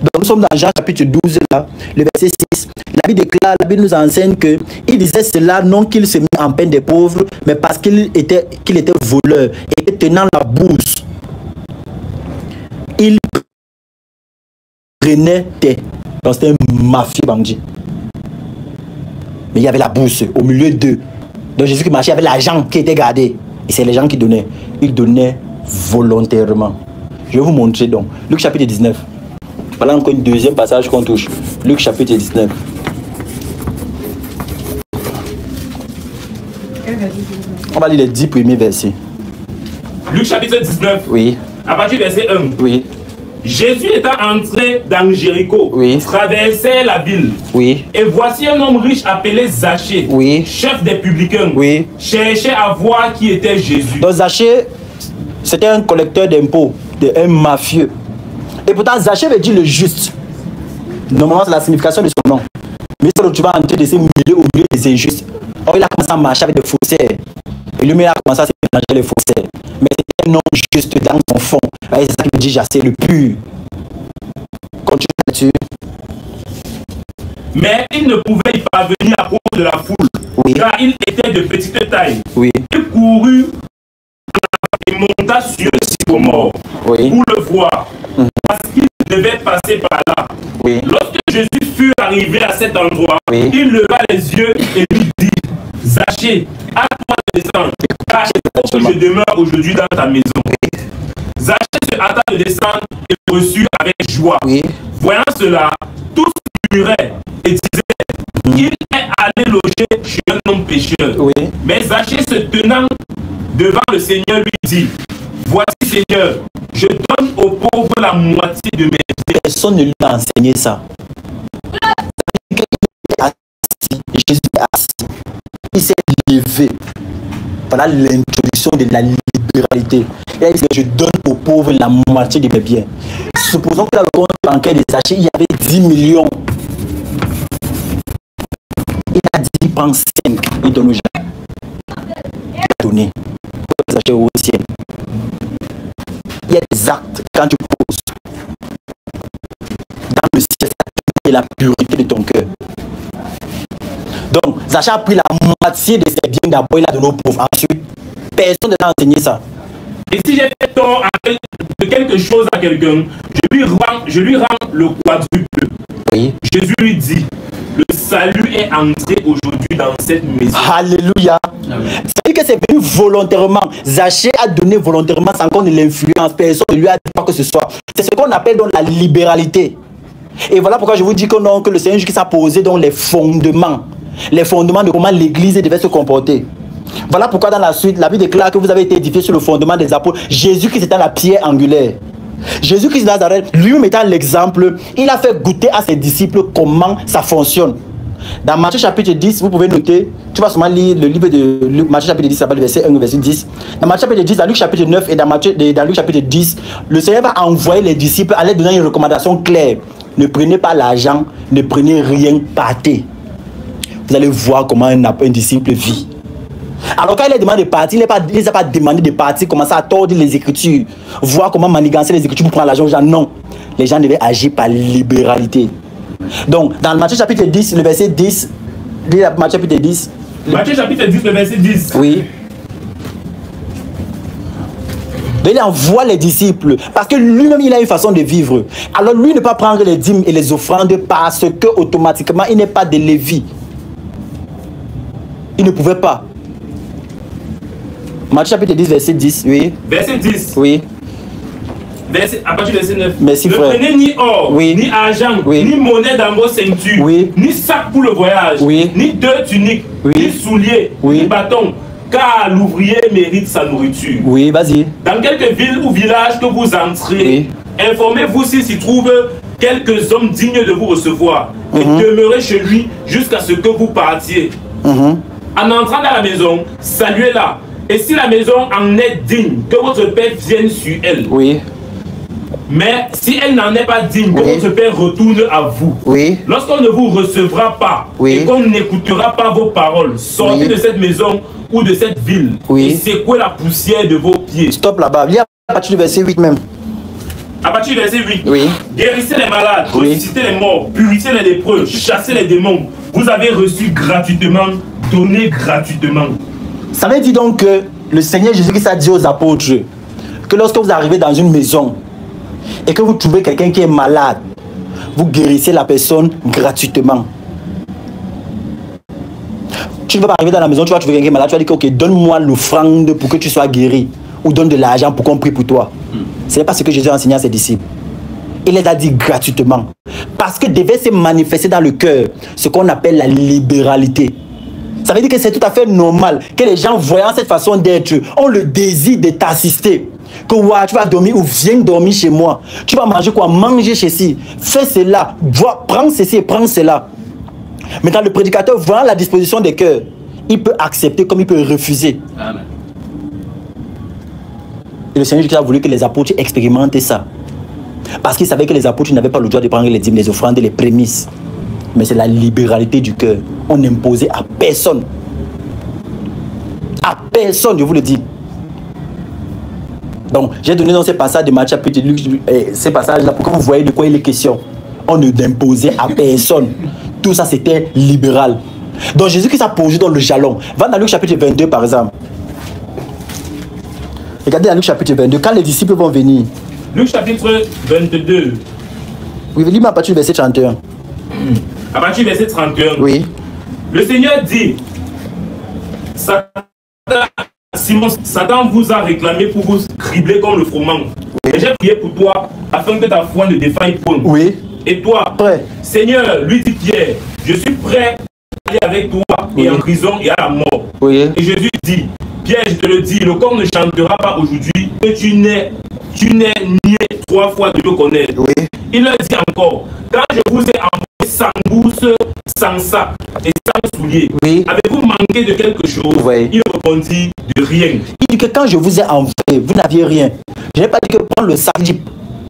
Donc nous sommes dans Jean chapitre 12, là, le verset 6. La Bible déclare, la Bible nous enseigne qu'il disait cela non qu'il se mit en peine des pauvres, mais parce qu'il était voleur et tenant la bourse. Il prenait des... Donc c'était un mafieux bandit. Mais il y avait la bourse au milieu d'eux. Donc Jésus qui marchait avec l'argent qui était gardé. Et c'est les gens qui donnaient. Ils donnaient volontairement. Je vais vous montrer donc. Luc chapitre 19. Voilà encore une deuxième passage qu'on touche. Luc chapitre 19. On va lire les 10 premiers versets. Luc chapitre 19. Oui. À partir du verset 1. Oui. Jésus étant entré dans Jéricho, oui, traversait la ville. Oui. Et voici un homme riche appelé Zachée, oui, chef des publicains, oui, cherchait à voir qui était Jésus. Donc Zachée, c'était un collecteur d'impôts, un mafieux. Et pourtant Zachée veut dire le juste. Normalement c'est la signification de son nom. Mais c'est tu vas entrer de ces milieux au milieu des injustes. Or il a commencé à marcher avec des faussaires. Et lui-même a commencé à se mélanger les faussaires. Mais c'était un homme juste dans son fond. C'est ça qu'il dit Jacé, le pur. Continue là-dessus. Mais il ne pouvait y parvenir à cause de la foule, oui, car il était de petite taille. Oui. Il courut et monta sur le sycomore, oui, pour le voir, parce qu'il devait passer par là. Oui. Lorsque Jésus fut arrivé à cet endroit, oui, il leva les yeux et lui dit, Zachée, hâte-toi de descendre, car il faut que je demeure aujourd'hui dans ta maison. Oui. Zachée se hâta de descendre et le reçut avec joie. Oui. Voyant cela, tous murmuraient et disaient, il est allé loger chez un homme pécheur. Oui. Mais Zachée se tenant devant le Seigneur lui dit, voici Seigneur, je donne aux pauvres la moitié de mes biens. Personne ne lui a enseigné ça. Jésus est assis. Il s'est levé. Voilà l'introduction de la libéralité. Il a dit, je donne aux pauvres la moitié de mes biens. Supposons que dans le compte bancaire de Zachée, il y avait 10 millions. Il a dit, il prend 5, il donne aux gens. Il a donné. Zachée au ciel. Il y a des actes quand tu poses. Dans le ciel, c'est la pureté de ton cœur. Donc, Zachée a pris la moitié de ses biens d'abord, il a donné aux pauvres. Ensuite, personne ne t'a enseigné ça. Et si j'ai fait tort de quelque chose à quelqu'un, je lui rends le quadruple. Oui. Jésus lui dit, le salut est entré aujourd'hui dans cette maison. Alléluia. C'est-à-dire que c'est venu volontairement. Zachée a donné volontairement sans qu'on ne l'influence. Personne ne lui a dit quoi que ce soit. C'est ce qu'on appelle donc la libéralité. Et voilà pourquoi je vous dis que non, que le Seigneur qui s'est posé dans les fondements de comment l'Église devait se comporter. Voilà pourquoi dans la suite, la Bible déclare que vous avez été édifiés sur le fondement des apôtres. Jésus-Christ étant la pierre angulaire. Jésus-Christ de Nazareth, lui-même étant l'exemple, il a fait goûter à ses disciples comment ça fonctionne. Dans Matthieu chapitre 10, vous pouvez noter, tu vas seulement lire le livre de Luc, Matthieu chapitre 10, ça va le verset 1 au verset 10. Dans Matthieu chapitre 10, dans Luc chapitre 9 et dans Luc chapitre 10, le Seigneur va envoyer les disciples à leur donner une recommandation claire. Ne prenez pas l'argent, ne prenez rien, partez. Vous allez voir comment un disciple vit. Alors quand il a demandé de partir, il ne les a pas demandé de partir, commencer à tordre les Écritures, voir comment manigancer les Écritures pour prendre l'argent aux gens. Non, les gens devaient agir par libéralité. Donc, dans Matthieu chapitre 10, le verset 10, Matthieu chapitre 10. Matthieu chapitre 10, le verset 10. Oui. Il envoie les disciples parce que lui-même il a une façon de vivre. Alors lui ne peut pas prendre les dîmes et les offrandes parce que automatiquement il n'est pas de Lévi. Il ne pouvait pas. Matthieu chapitre 10, verset 10, oui. Verset 10. Oui. À partir du verset 9. Merci, ne frère. prenez ni or, oui, ni argent, oui, ni monnaie dans vos ceintures, oui, ni sac pour le voyage, oui, ni deux tuniques, oui, ni souliers, oui, ni bâtons, car l'ouvrier mérite sa nourriture. Oui, vas-y. Dans quelque ville ou village que vous entrez, oui, informez-vous s'il s'y trouve quelques hommes dignes de vous recevoir. et demeurez chez lui jusqu'à ce que vous partiez. En entrant dans la maison, saluez-la. Et si la maison en est digne, que votre Père vienne sur elle. Oui. Mais si elle n'en est pas digne, que votre Père retourne à vous. Oui. Lorsqu'on ne vous recevra pas et qu'on n'écoutera pas vos paroles, sortez de cette maison ou de cette ville et secouez la poussière de vos pieds. Stop là-bas. Lis à partir du verset 8 même. À partir du verset 8. Oui. Guérissez les malades, ressuscitez les morts, purifiez les lépreux, chassez les démons. Vous avez reçu gratuitement, donné gratuitement. Ça veut dire donc que le Seigneur Jésus-Christ a dit aux apôtres que lorsque vous arrivez dans une maison et que vous trouvez quelqu'un qui est malade, vous guérissez la personne gratuitement. Tu ne vas pas arriver dans la maison, tu vas trouver quelqu'un qui est malade, tu vas dire ok, donne-moi l'offrande pour que tu sois guéri, ou donne de l'argent pour qu'on prie pour toi. Ce n'est pas ce que Jésus a enseigné à ses disciples. Il les a dit gratuitement. Parce que devait se manifester dans le cœur ce qu'on appelle la libéralité. Ça veut dire que c'est tout à fait normal que les gens, voyant cette façon d'être, ont le désir de t'assister. Que ouais, tu vas dormir ou viens dormir chez moi. Tu vas manger quoi? Manger ceci. Fais cela. Prends ceci et prends cela. Maintenant, le prédicateur, voyant la disposition des cœurs, il peut accepter comme il peut refuser. Amen. Et le Seigneur Jésus a voulu que les apôtres expérimentent ça. Parce qu'il savait que les apôtres n'avaient pas le droit de prendre les dîmes, les offrandes et les prémices. Mais c'est la libéralité du cœur. On n'imposait à personne. À personne, je vous le dis. Donc, j'ai donné dans ces passages de Matthieu, ces passages-là, pour que vous voyez de quoi il est question. On ne l'imposait à personne. Tout ça, c'était libéral. Donc, Jésus-Christ a posé dans le jalon. Va dans Luc chapitre 22, par exemple. Regardez dans Luc chapitre 22, quand les disciples vont venir. Luc chapitre 22. Oui, lis-moi à partir du verset 31. À partir du verset 31. Oui. Le Seigneur dit, Simon, Satan vous a réclamé pour vous cribler comme le froment. Et j'ai prié pour toi afin que ta foi ne défaille point. Oui. Et toi, prêt. Seigneur, lui dit Pierre, je suis prêt à aller avec toi et en prison et à la mort. Oui. Et Jésus dit, Pierre, je te le dis, le corps ne chantera pas aujourd'hui que tu n'es nié 3 fois de le connaître. Oui. Il leur dit encore, quand je vous ai envoyé sans bourse, sans sac et sans souliers, avez-vous manqué de quelque chose? Il répondit de rien. Il dit que quand je vous ai envoyé, vous n'aviez rien. Je n'ai pas dit que prends le sac,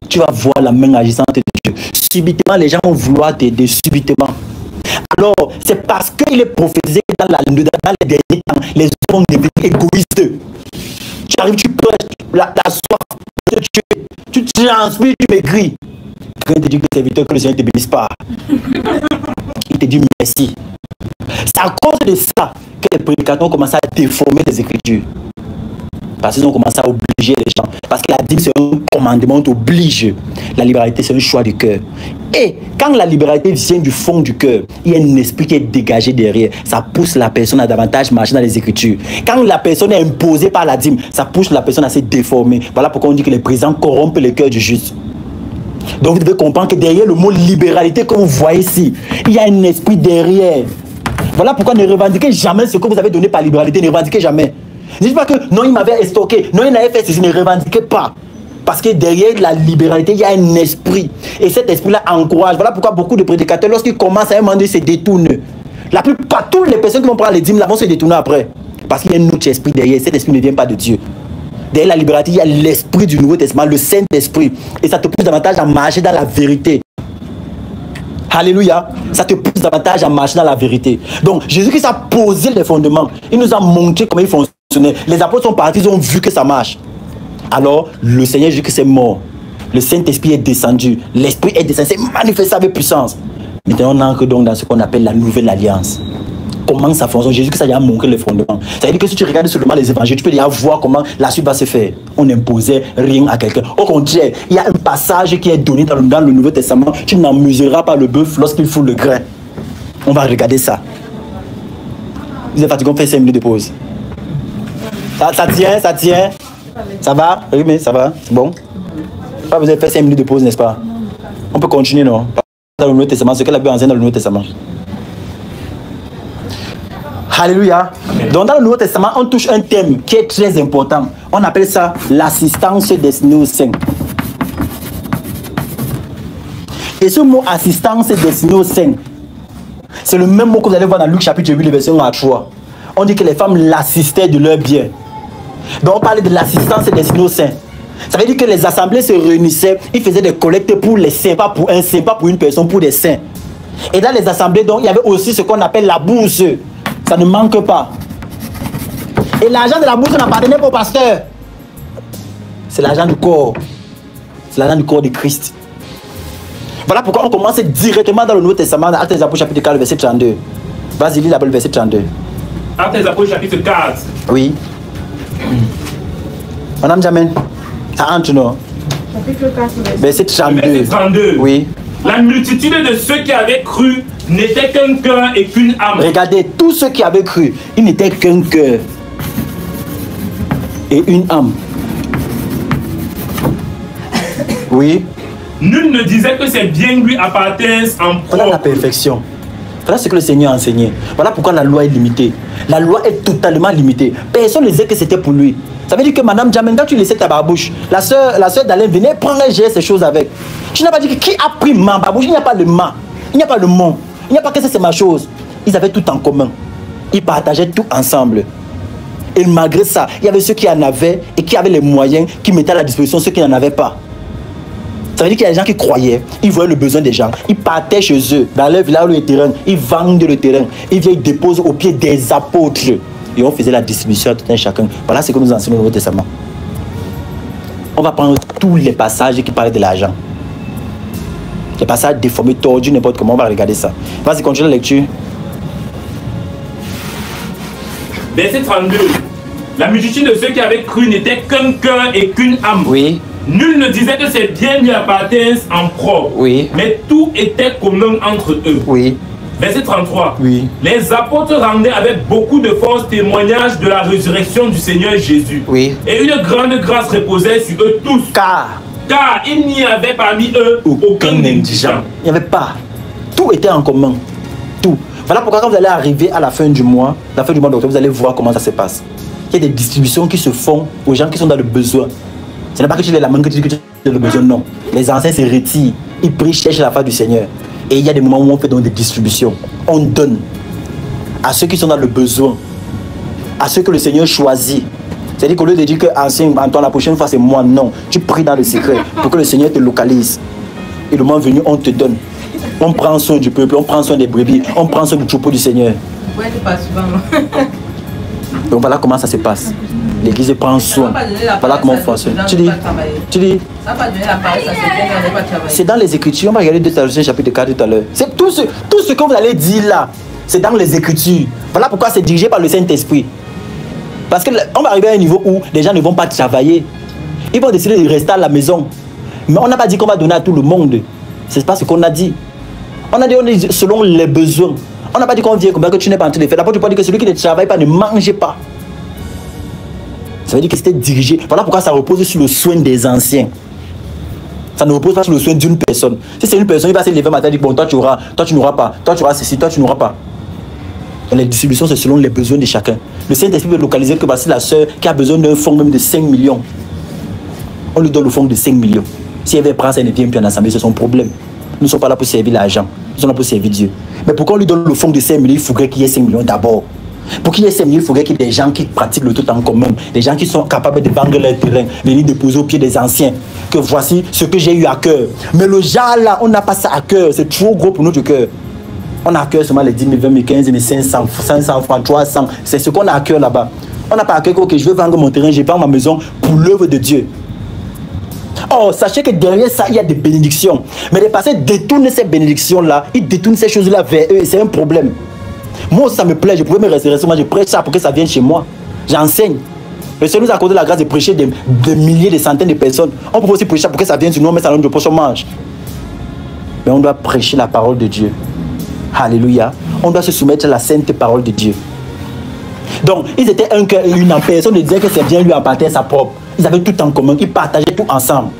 tu vas voir la main agissante de Dieu. Subitement, les gens vont vouloir t'aider, subitement. Alors, c'est parce qu'il est prophétisé que dans les derniers temps, les hommes vont devenir égoïstes. Tu arrives, tu prêches, la soif, tu transpires, tu maigris. Quelqu'un te dit que serviteur, que le Seigneur ne te bénisse pas. Il te dit merci. C'est à cause de ça que les prédicateurs ont commencé à déformer les Écritures. Parce qu'ils ont commencé à obliger les gens. Parce que la dîme, c'est un commandement, on t'oblige. La libéralité, c'est un choix du cœur. Et quand la libéralité vient du fond du cœur, il y a un esprit qui est dégagé derrière. Ça pousse la personne à davantage marcher dans les Écritures. Quand la personne est imposée par la dîme, ça pousse la personne à se déformer. Voilà pourquoi on dit que les présents corrompent le cœur du juste. Donc vous devez comprendre que derrière le mot libéralité que vous voyez ici, il y a un esprit derrière. Voilà pourquoi ne revendiquez jamais ce que vous avez donné par libéralité. Ne revendiquez jamais. Ne dites pas que non, il m'avait stocké, non, il n'avait fait ceci. Ne revendiquez pas. Parce que derrière la libéralité, il y a un esprit. Et cet esprit-là encourage. Voilà pourquoi beaucoup de prédicateurs, lorsqu'ils commencent à un moment donné, se détournent. La plupart, toutes les personnes qui vont prendre les dîmes là vont se détourner après. Parce qu'il y a un autre esprit derrière. Cet esprit ne vient pas de Dieu. Derrière la libéralité, il y a l'esprit du Nouveau Testament, le Saint-Esprit. Et ça te pousse davantage à marcher dans la vérité. Alléluia. Ça te pousse davantage à marcher dans la vérité. Donc, Jésus-Christ a posé les fondements. Il nous a montré comment il fonctionnait. Les apôtres sont partis, ils ont vu que ça marche. Alors, le Seigneur Jésus-Christ est mort. Le Saint-Esprit est descendu. L'Esprit est descendu. C'est manifesté avec puissance. Maintenant, on entre donc dans ce qu'on appelle la nouvelle alliance. Comment ça fonctionne? Jésus-Christ a déjà montré les fondements. Ça veut dire que si tu regardes seulement les évangiles, tu peux déjà voir comment la suite va se faire. On n'imposait rien à quelqu'un. Au contraire, il y a un passage qui est donné dans le Nouveau Testament. Tu n'en mesureras pas le bœuf lorsqu'il fout le grain. On va regarder ça. Vous êtes fatigué, on fait 5 minutes de pause. Ça tient, ça tient. Ça va? Oui, mais ça va. C'est bon? Pas besoin de faire 5 minutes de pause, n'est-ce pas? On peut continuer, non? Dans le Nouveau Testament, ce qu'elle a bien enseigné dans le Nouveau Testament. Alléluia. Donc dans le Nouveau Testament, on touche un thème qui est très important. On appelle ça l'assistance destinée aux saints. Et ce mot assistance destinée aux saints C'est le même mot que vous allez voir dans Luc chapitre 8, le verset 1 à 3. On dit que les femmes l'assistaient de leurs biens. Donc on parlait de l'assistance des innocents. Ça veut dire que les assemblées se réunissaient, ils faisaient des collectes pour les saints, pas pour un saint, pas pour une personne, pour des saints. Et dans les assemblées, donc, il y avait aussi ce qu'on appelle la bourse. Ça ne manque pas. Et l'argent de la bourse n'appartenait pas au pasteur. C'est l'argent du corps. C'est l'argent du corps de Christ. Voilà pourquoi on commence directement dans le Nouveau Testament, dans Actes des Apôtres chapitre 4, le verset 32. Vas-y, lis d'abord le verset 32. Actes des Apôtres chapitre 4. Oui. Madame Jamen, ça entre, non? Chapitre 4, verset 32. Verset 32. Oui. La multitude de ceux qui avaient cru n'était qu'un cœur et qu'une âme. Regardez, tous ceux qui avaient cru, ils n'étaient qu'un cœur et une âme. Oui. Nul ne disait que ses biens lui appartiennent en Voilà la propre. perfection. Voilà ce que le Seigneur a enseigné. Voilà pourquoi la loi est limitée. La loi est totalement limitée. Personne ne disait que c'était pour lui. Ça veut dire que Madame Jamen, quand tu laissais ta babouche, la soeur d'Alain venait prendre et gérer ces choses avec. Tu n'as pas dit que qui a pris ma babouche? Il n'y a pas de ma. Il n'y a pas de mon. Il n'y a pas que ça, c'est ma chose. Ils avaient tout en commun. Ils partageaient tout ensemble. Et malgré ça, il y avait ceux qui en avaient et qui avaient les moyens, qui mettaient à la disposition ceux qui n'en avaient pas. Ça veut dire qu'il y a des gens qui croyaient, ils voyaient le besoin des gens, ils partaient chez eux, dans leur village, le terrain, ils vendent le terrain, ils viennent déposer au pied des apôtres. Et on faisait la distribution à tout un chacun. Voilà ce que nous enseignons au Nouveau Testament. On va prendre tous les passages qui parlent de l'argent. Les passages déformés, tordus, n'importe comment, on va regarder ça. Vas-y, continue la lecture. Verset 32. La multitude de ceux qui avaient cru n'était qu'un cœur et qu'une âme. Oui. Nul ne disait que ses biens lui appartiennent en propre. Oui. Mais tout était commun entre eux. Oui. Verset 33. Oui. Les apôtres rendaient avec beaucoup de force témoignage de la résurrection du Seigneur Jésus. Oui. Et une grande grâce reposait sur eux tous. Car Il n'y avait parmi eux aucun indigent. il n'y avait pas. Tout était en commun. Tout. Voilà pourquoi quand vous allez arriver à la fin du mois d'octobre, vous allez voir comment ça se passe. Il y a des distributions qui se font aux gens qui sont dans le besoin. Ce n'est pas que tu es la main que tu dis que tu as le besoin, non. Les anciens se retirent, ils prient, cherchent la face du Seigneur. Et il y a des moments où on fait donc des distributions. On donne à ceux qui sont dans le besoin, à ceux que le Seigneur choisit. C'est-à-dire qu'au lieu de dire que Antoine, la prochaine fois c'est moi, non. Tu pries dans le secret pour que le Seigneur te localise. Et le moment venu, on te donne. On prend soin du peuple, on prend soin des brebis, on prend soin du troupeau du Seigneur. Ouais, c'est pas souvent. Donc voilà comment ça se passe. L'église prend soin. Voilà comment on fonctionne. Tu dis. Ça va pas donner la parole, ça c'est bien, on n'est pas travailler. C'est dans les Écritures. On va regarder 2 Thessaloniciens chapitre 4 tout à l'heure. C'est tout ce que vous allez dire là. C'est dans les Écritures. Voilà pourquoi c'est dirigé par le Saint-Esprit. Parce qu'on va arriver à un niveau où les gens ne vont pas travailler. Ils vont décider de rester à la maison. Mais on n'a pas dit qu'on va donner à tout le monde. C'est pas ce qu'on a dit. On a dit selon les besoins. On n'a pas dit qu'on vient comme ça que tu n'es pas en train de faire. D'abord, tu peux dire que celui qui ne travaille pas ne mange pas. Ça veut dire que c'était dirigé. Voilà pourquoi ça repose sur le soin des anciens. Ça ne repose pas sur le soin d'une personne. Si c'est une personne, il va se lever matin et dire bon, toi tu auras, toi tu n'auras pas, toi tu auras ceci, toi tu n'auras pas. Et les distributions, c'est selon les besoins de chacun. Le Saint-Esprit peut localiser que voici la sœur qui a besoin d'un fonds même de 5 millions. On lui donne le fonds de 5 millions. Si elle veut prendre ça, elle ne vient plus en assemblée, c'est son problème. Nous ne sommes pas là pour servir l'argent, nous sommes là pour servir Dieu. Mais pourquoi on lui donne le fonds de 5 millions, il faudrait qu'il y ait 5 millions d'abord. Pour qu'il y ait 5 millions, il faudrait qu'il y ait des gens qui pratiquent le tout en commun, des gens qui sont capables de vendre leur terrain, venir déposer au pied des anciens, que voici ce que j'ai eu à cœur. Mais le genre là, on n'a pas ça à cœur, c'est trop gros pour notre cœur. On a à cœur seulement les 10 000, 20 000, 15 000, 500 francs, 300, c'est ce qu'on a à cœur là-bas. On n'a pas à cœur que okay, je veux vendre mon terrain, je vends ma maison pour l'œuvre de Dieu. Oh, sachez que derrière ça, il y a des bénédictions. Mais les pasteurs détournent ces bénédictions-là, ils détournent ces choses-là vers eux et c'est un problème. Moi aussi, ça me plaît, je pouvais me rester, moi je prêche ça pour que ça vienne chez moi. J'enseigne. Le Seigneur nous a accordé la grâce de prêcher des milliers, des centaines de personnes. On peut aussi prêcher ça pour que ça vienne sur nous, mais ça nous poche, on mange. Mais on doit prêcher la parole de Dieu. Alléluia. On doit se soumettre à la sainte parole de Dieu. Donc, ils étaient un cœur et une âme. Personne ne disait que c'est bien lui appartenait sa propre. Ils avaient tout en commun, ils partageaient tout ensemble.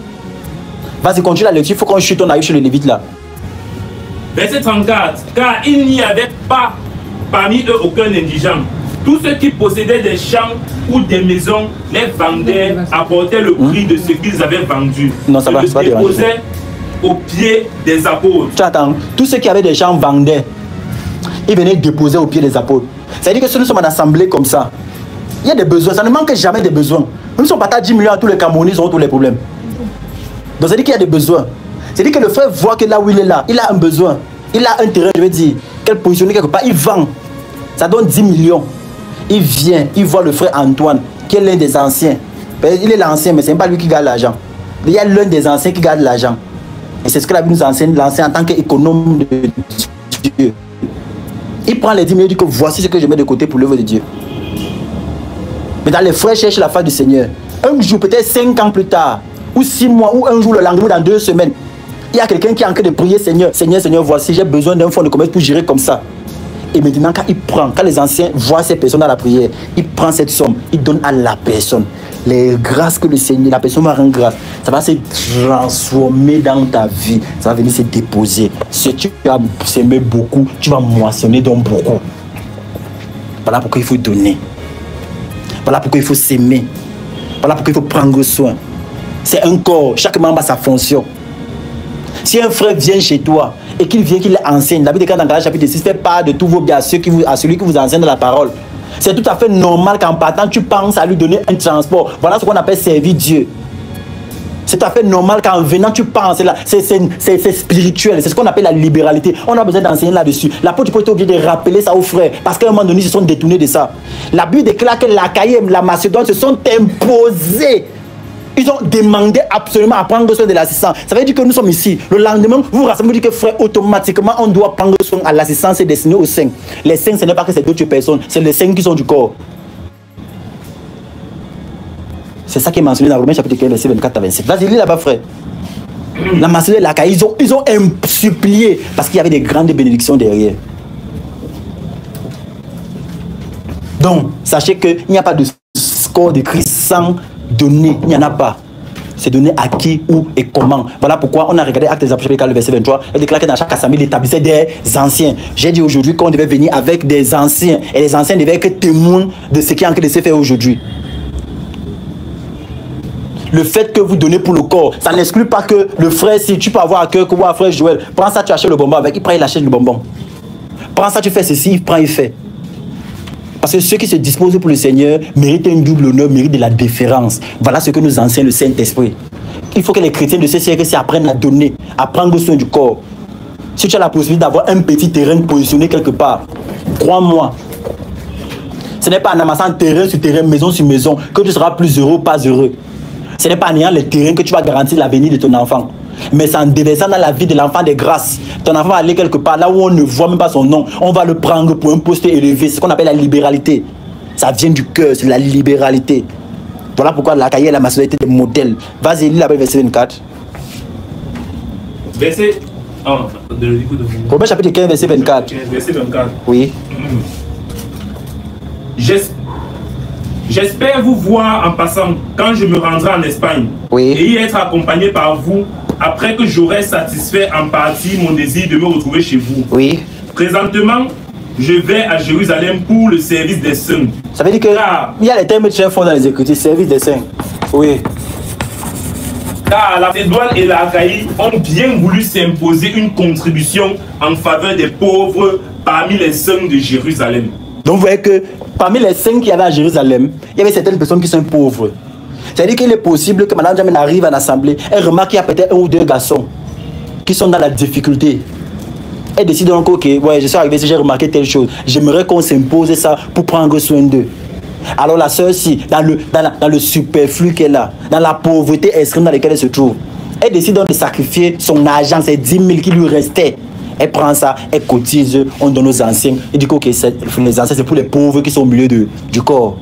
Vas-y, continue la lecture, il faut qu'on chute, on arrive sur le Lévite là. Verset 34. Car il n'y avait pas parmi eux aucun indigent. Tous ceux qui possédaient des champs ou des maisons les vendaient, apportaient le prix de ce qu'ils avaient vendu. Non, ça va, et ça va le déposaient aux pieds des apôtres. Tu attends, tous ceux qui avaient des champs vendaient. Ils venaient déposer au pied des apôtres. C'est-à-dire que si nous sommes en assemblée comme ça, il y a des besoins. Ça ne manque jamais de besoins. Nous ne sommes pas à 10 millions à tous les Camerounais, ils ont tous les problèmes. Donc c'est-à-dire qu'il y a des besoins. C'est-à-dire que le frère voit que là où il est là, il a un besoin. Il a un terrain, je veux dire, qu'elle positionne quelque part, il vend. Ça donne 10 millions. Il vient, il voit le frère Antoine, qui est l'un des anciens. Il est l'ancien, mais ce n'est pas lui qui garde l'argent. Il y a l'un des anciens qui garde l'argent. Et c'est ce que la Bible nous enseigne, l'ancien en tant qu'économe de Dieu. Il prend les 10 millions et dit que voici ce que je mets de côté pour l'œuvre de Dieu. Mais dans les frères cherchent la face du Seigneur. Un jour, peut-être 5 ans plus tard, ou 6 mois, ou un jour, le lendemain, dans 2 semaines, il y a quelqu'un qui est en train de prier, Seigneur, Seigneur, Seigneur, voici, j'ai besoin d'un fonds de commerce pour gérer comme ça. Et maintenant, quand les anciens voient ces personnes dans la prière, ils prennent cette somme, ils donnent à la personne. Les grâces que le Seigneur, la personne va rendre grâce, ça va se transformer dans ta vie, ça va venir se déposer. Si tu as semé beaucoup, tu vas moissonner dans beaucoup. Voilà pourquoi il faut donner. Voilà pourquoi il faut s'aimer. Voilà pourquoi il faut prendre soin. C'est un corps, chaque membre a sa fonction. Si un frère vient chez toi et qu'il vient, qu'il enseigne, la Bible déclare dans Galates chapitre 6, faites part de tous vos biens à celui qui vous enseigne de la parole. C'est tout à fait normal qu'en partant, tu penses à lui donner un transport. Voilà ce qu'on appelle servir Dieu. C'est tout à fait normal qu'en venant, tu penses, c'est spirituel, c'est ce qu'on appelle la libéralité. On a besoin d'enseigner là-dessus. L'apôtre Paul est obligé de rappeler ça aux frères, parce qu'à un moment donné, ils se sont détournés de ça. La Bible déclare que l'Achaïe et la Macédoine se sont imposés. Ils ont demandé absolument à prendre soin de l'assistance. Ça veut dire que nous sommes ici. Le lendemain, vous vous rassemblez, vous dites que frère, automatiquement, on doit prendre soin à l'assistance et destiné aux saints. Les saints, ce n'est pas que c'est d'autres personnes, c'est les saints qui sont du corps. C'est ça qui est mentionné dans Romains chapitre 15, verset 24 à 27. Vas-y, lis là-bas, frère. La Macédoine et l'Achaïe, ils ont supplié parce qu'il y avait des grandes bénédictions derrière. Donc, sachez qu'il n'y a pas de corps de Christ sans donner. Il n'y en a pas. C'est donné à qui, où et comment. Voilà pourquoi on a regardé Actes des Apôtres chapitre 4, verset 23. Elle déclare que dans chaque assemblée, il établissait des anciens. J'ai dit aujourd'hui qu'on devait venir avec des anciens. Et les anciens devaient être témoins de ce qui est en train de se faire aujourd'hui. Le fait que vous donnez pour le corps, ça n'exclut pas que le frère, si tu peux avoir à cœur que moi, frère Joël, prends ça, tu achètes le bonbon avec, il prend, il achète le bonbon. Prends ça, tu fais ceci, il prend, il fait. Parce que ceux qui se disposent pour le Seigneur méritent un double honneur, méritent de la déférence. Voilà ce que nous enseigne le Saint-Esprit. Il faut que les chrétiens de ce siècle apprennent à donner, à prendre soin du corps. Si tu as la possibilité d'avoir un petit terrain positionné quelque part, crois-moi, ce n'est pas en amassant terrain sur terrain, maison sur maison, que tu seras plus heureux ou pas heureux. Ce n'est pas en ayant les terrains que tu vas garantir l'avenir de ton enfant. Mais c'est en déversant dans la vie de l'enfant des grâces. Ton enfant va aller quelque part, là où on ne voit même pas son nom. On va le prendre pour un poste élevé. C'est ce qu'on appelle la libéralité. Ça vient du cœur, c'est la libéralité. Voilà pourquoi l'Achaïe et la Macédoine étaient des modèles. Vas-y, lis là-bas, verset 24. Verset... Romains chapitre 15, verset 24. Verset 24. Oui. J'espère vous voir en passant quand je me rendrai en Espagne. Oui. Et y être accompagné par vous après que j'aurai satisfait en partie mon désir de me retrouver chez vous. Oui. Présentement, je vais à Jérusalem pour le service des saints. Ça veut dire que il y a les termes très forts dans les Écritures, service des saints. Oui. Car la Macédoine et l'Achaïe ont bien voulu s'imposer une contribution en faveur des pauvres parmi les saints de Jérusalem. Donc vous voyez que parmi les saints qu'il y avait à Jérusalem, il y avait certaines personnes qui sont pauvres. C'est-à-dire qu'il est possible que Mme Jamel arrive en assemblée, elle remarque qu'il y a peut-être un ou deux garçons qui sont dans la difficulté. Elle décide donc, ok, ouais, je suis arrivé, si j'ai remarqué telle chose, j'aimerais qu'on s'impose ça pour prendre soin d'eux. Alors la sœur, si, dans le superflu qu'elle a, dans la pauvreté extrême dans laquelle elle se trouve, elle décide donc de sacrifier son argent, ces 10 000 qui lui restaient. Elle prend ça, elle cotise, on donne aux anciens. Elle dit que okay, les anciens, c'est pour les pauvres qui sont au milieu du corps.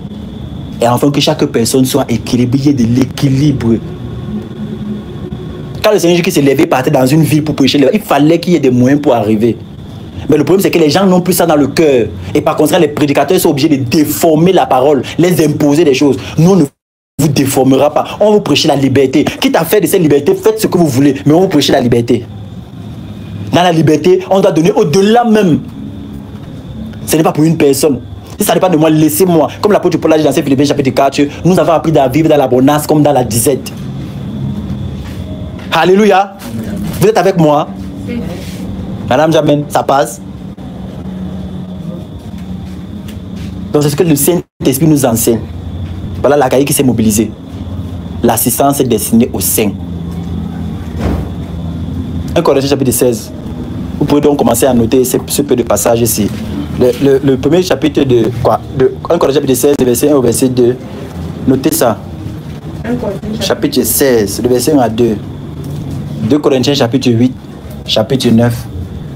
Et enfin, que chaque personne soit équilibrée, il y ait de l'équilibre. Quand le Seigneur Jésus qui s'est levé partait dans une ville pour prêcher, il fallait qu'il y ait des moyens pour arriver. Mais le problème, c'est que les gens n'ont plus ça dans le cœur. Et par contre, les prédicateurs sont obligés de déformer la parole, les imposer des choses. Nous, on ne vous déformera pas. On va vous prêcher la liberté. Quitte à faire de cette liberté, faites ce que vous voulez, mais on va vous prêcher la liberté. Dans la liberté, on doit donner au-delà même. Ce n'est pas pour une personne. Si ça dépend de moi, laissez-moi. Comme l'apôtre Paul a dit dans Philippiens chapitre 4, nous avons appris à vivre dans l'abondance comme dans la disette. Alléluia. Vous êtes avec moi? Madame Jamen, ça passe? Donc c'est ce que le Saint-Esprit nous enseigne. Voilà la cahier qui s'est mobilisée. L'assistance est destinée aux saints. 1 Corinthiens chapitre 16. Vous pouvez donc commencer à noter ce peu de passages ici. Le premier chapitre de quoi? De 1 Corinthiens chapitre 16, de verset 1 au verset 2. Notez ça. Chapitre 16, de verset 1 à 2. 2 Corinthiens chapitre 8, chapitre 9,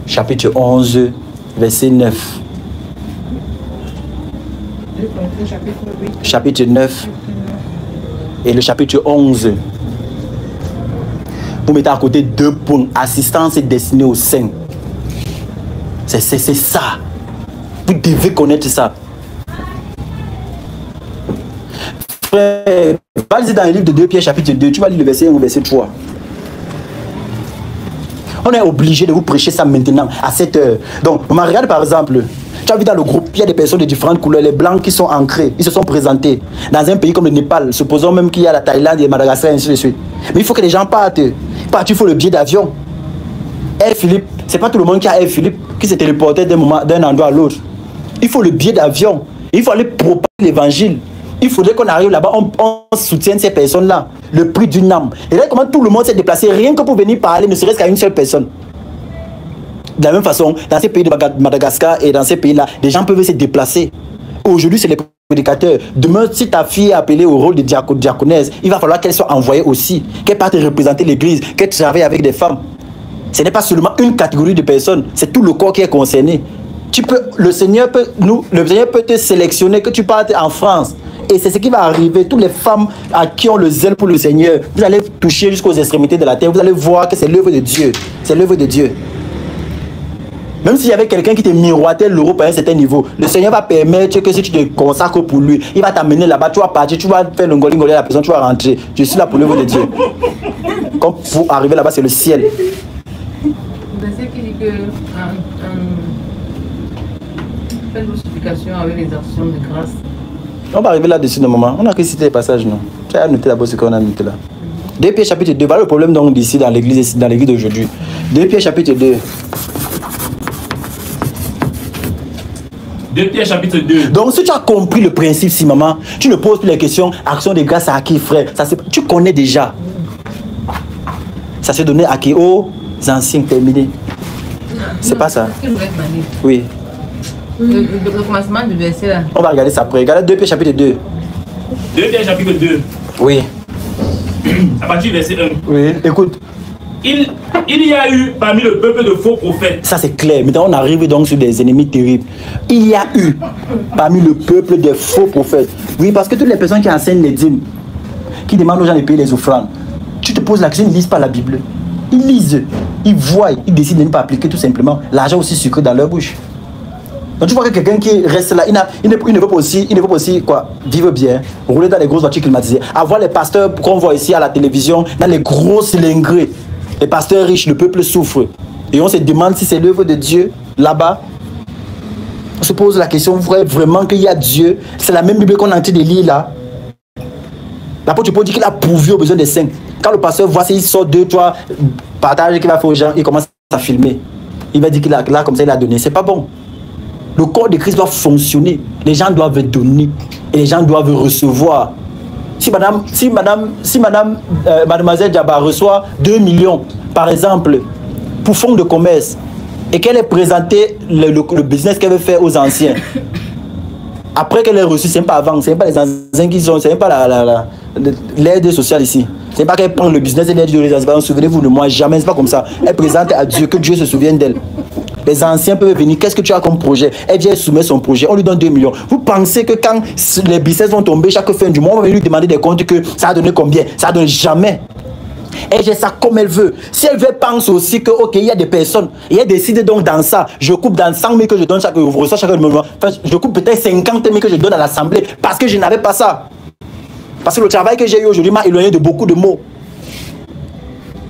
chapitre 11, verset 9. 2 Corinthiens chapitre 8. Chapitre 9 et le chapitre 11. Vous mettez à côté 2 points. Assistance est destinée aux saints. C'est ça. Vous devez connaître ça. Frère, va lire dans le livre de 2 Pierre chapitre 2. Tu vas lire le verset 1 au verset 3. On est obligé de vous prêcher ça maintenant, à cette heure. Donc, regarde par exemple, tu as vu dans le groupe, il y a des personnes de différentes couleurs, les blancs qui sont ancrés, ils se sont présentés dans un pays comme le Népal, supposons même qu'il y a la Thaïlande et Madagascar, et ainsi de suite. Mais il faut que les gens partent. Il faut le billet d'avion. Air Philippe, c'est pas tout le monde qui a Air Philippe, qui s'est téléporté d'un endroit à l'autre. Il faut le billet d'avion. Il faut aller propager l'évangile. Il faudrait qu'on arrive là-bas, on soutienne ces personnes-là. Le prix d'une âme. Et là, comment tout le monde s'est déplacé, rien que pour venir parler, ne serait-ce qu'à une seule personne. De la même façon, dans ces pays de Madagascar et dans ces pays-là, des gens peuvent se déplacer. Aujourd'hui, c'est les prédicateurs. Demain, si ta fille est appelée au rôle de diaconesse, il va falloir qu'elle soit envoyée aussi, qu'elle parte représenter l'église, qu'elle travaille avec des femmes. Ce n'est pas seulement une catégorie de personnes, c'est tout le corps qui est concerné. Le Seigneur peut te sélectionner, que tu partes en France. Et c'est ce qui va arriver. Toutes les femmes à qui ont le zèle pour le Seigneur, vous allez toucher jusqu'aux extrémités de la terre. Vous allez voir que c'est l'œuvre de Dieu. C'est l'œuvre de Dieu. Même s'il y avait quelqu'un qui te miroitait l'Europe à un certain niveau, le Seigneur va permettre que si tu te consacres pour lui, il va t'amener là-bas, tu vas partir, tu vas faire le ngoli-ngoli à la personne, tu vas rentrer. Je suis là pour l'œuvre de Dieu. Comme pour arriver là-bas, c'est le ciel. C'est qui dit que faites vos supplications avec les actions de grâce. On va arriver là-dessus d'un moment. On n'a que cité les passages, non? Tu as noté d'abord ce qu'on a noté là. 2 Pierre chapitre 2. Voilà le problème donc d'ici dans l'église d'aujourd'hui. 2 Pierre chapitre 2. 2 Pierre chapitre 2. Donc si tu as compris le principe, si maman, tu ne poses plus les questions, action de grâce à qui, frère? Tu connais déjà. Ça s'est donné à qui? Aux anciens terminés. C'est pas ça. Oui. Le commencement du verset là. On va regarder ça après. Regardez 2 Pierre chapitre 2. 2 Pierre chapitre 2. Oui. À partir du verset 1. Oui. Écoute. Il y a eu parmi le peuple de faux prophètes. Ça c'est clair. Maintenant on arrive donc sur des ennemis terribles. Il y a eu parmi le peuple des faux prophètes. Oui, parce que toutes les personnes qui enseignent les dîmes, qui demandent aux gens de payer les offrandes, tu te poses la question, ils ne lisent pas la Bible. Ils lisent, ils voient, ils décident de ne pas appliquer tout simplement. L'argent aussi sucré dans leur bouche. Donc tu vois que quelqu'un qui reste là, il ne veut pas aussi quoi, vivre bien, rouler dans les grosses voitures climatisées, avoir les pasteurs qu'on voit ici à la télévision, dans les grosses cylindrées. Les pasteurs riches, le peuple souffre. Et on se demande si c'est l'œuvre de Dieu là-bas. On se pose la question, vraiment qu'il y a Dieu? C'est la même Bible qu'on est en train de lire là. L'apôtre Paul dit qu'il a pourvu aux besoins des saints. Quand le pasteur voit s'il sort 2, 3 partages qu'il va faire aux gens, il commence à filmer. Il va dire qu'il a là comme ça, il a donné. C'est pas bon. Le corps de Christ doit fonctionner. Les gens doivent donner. Et les gens doivent recevoir. Si mademoiselle Djaba reçoit 2 millions, par exemple, pour fonds de commerce, et qu'elle ait présenté le business qu'elle veut faire aux anciens, après qu'elle ait reçu, c'est pas avant, c'est pas les anciens qui sont, c'est pas l'aide sociale ici. C'est pas qu'elle prend le business et elle dit aux anciens, souvenez-vous de moi, jamais, c'est pas comme ça. Elle présente à Dieu, que Dieu se souvienne d'elle. Les anciens peuvent venir, qu'est-ce que tu as comme projet? Elle vient soumettre son projet, on lui donne 2 millions. Vous pensez que quand les business vont tomber chaque fin du mois, on va lui demander des comptes que ça a donné combien? Ça donne jamais. Elle gère ça comme elle veut. Si elle veut, pense aussi que, ok, il y a des personnes, et elle décide donc dans ça, je coupe dans 100 000 que je donne chaque reçois chaque mois. Enfin, je coupe peut-être 50 000 que je donne à l'assemblée parce que je n'avais pas ça. Parce que le travail que j'ai eu aujourd'hui m'a éloigné de beaucoup de mots.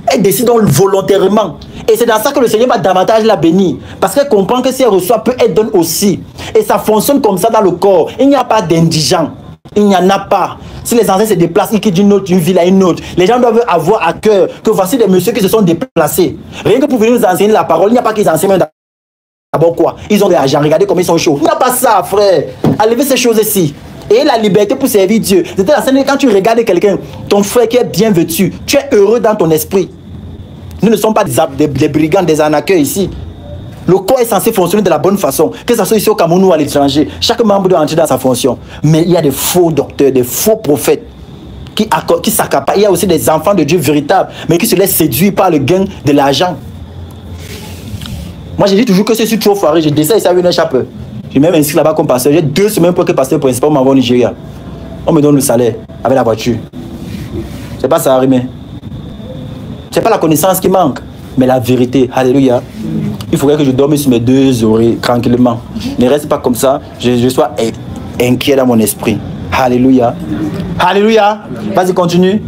Elle décide donc volontairement. Et c'est dans ça que le Seigneur va davantage la bénir. Parce qu'elle comprend que si elle reçoit peu, elle donne aussi. Et ça fonctionne comme ça dans le corps. Il n'y a pas d'indigents. Il n'y en a pas. Si les anciens se déplacent, ils quittent d'une ville à une autre. Les gens doivent avoir à cœur que voici des messieurs qui se sont déplacés. Rien que pour venir nous enseigner la parole, il n'y a pas qu'ils enseignent dans d'abord quoi? Ils ont de l'argent, regardez comme ils sont chauds. Il n'y a pas ça, frère. Enlevez ces choses-ci. Et la liberté pour servir Dieu. C'était la scène quand tu regardes quelqu'un, ton frère qui est bien vêtu, tu es heureux dans ton esprit. Nous ne sommes pas des brigands, des arnaqueurs ici. Le corps est censé fonctionner de la bonne façon, que ce soit ici au Cameroun ou à l'étranger. Chaque membre doit entrer dans sa fonction. Mais il y a des faux docteurs, des faux prophètes qui s'accaparent. Il y a aussi des enfants de Dieu véritables, mais qui se laissent séduire par le gain de l'argent. Moi, je dis toujours que je suis trop foiré. Je descends ici avec une échappe. J'ai même inscrit là-bas comme pasteur. J'ai 2 semaines pour que le pasteur principal m'envoie au Nigeria. On me donne le salaire avec la voiture. C'est pas ça, Arimé. C'est pas la connaissance qui manque, mais la vérité. Alléluia. Il faudrait que je dorme sur mes 2 oreilles tranquillement. Ne reste pas comme ça. Je sois inquiet dans mon esprit. Alléluia. Alléluia. Vas-y, continue.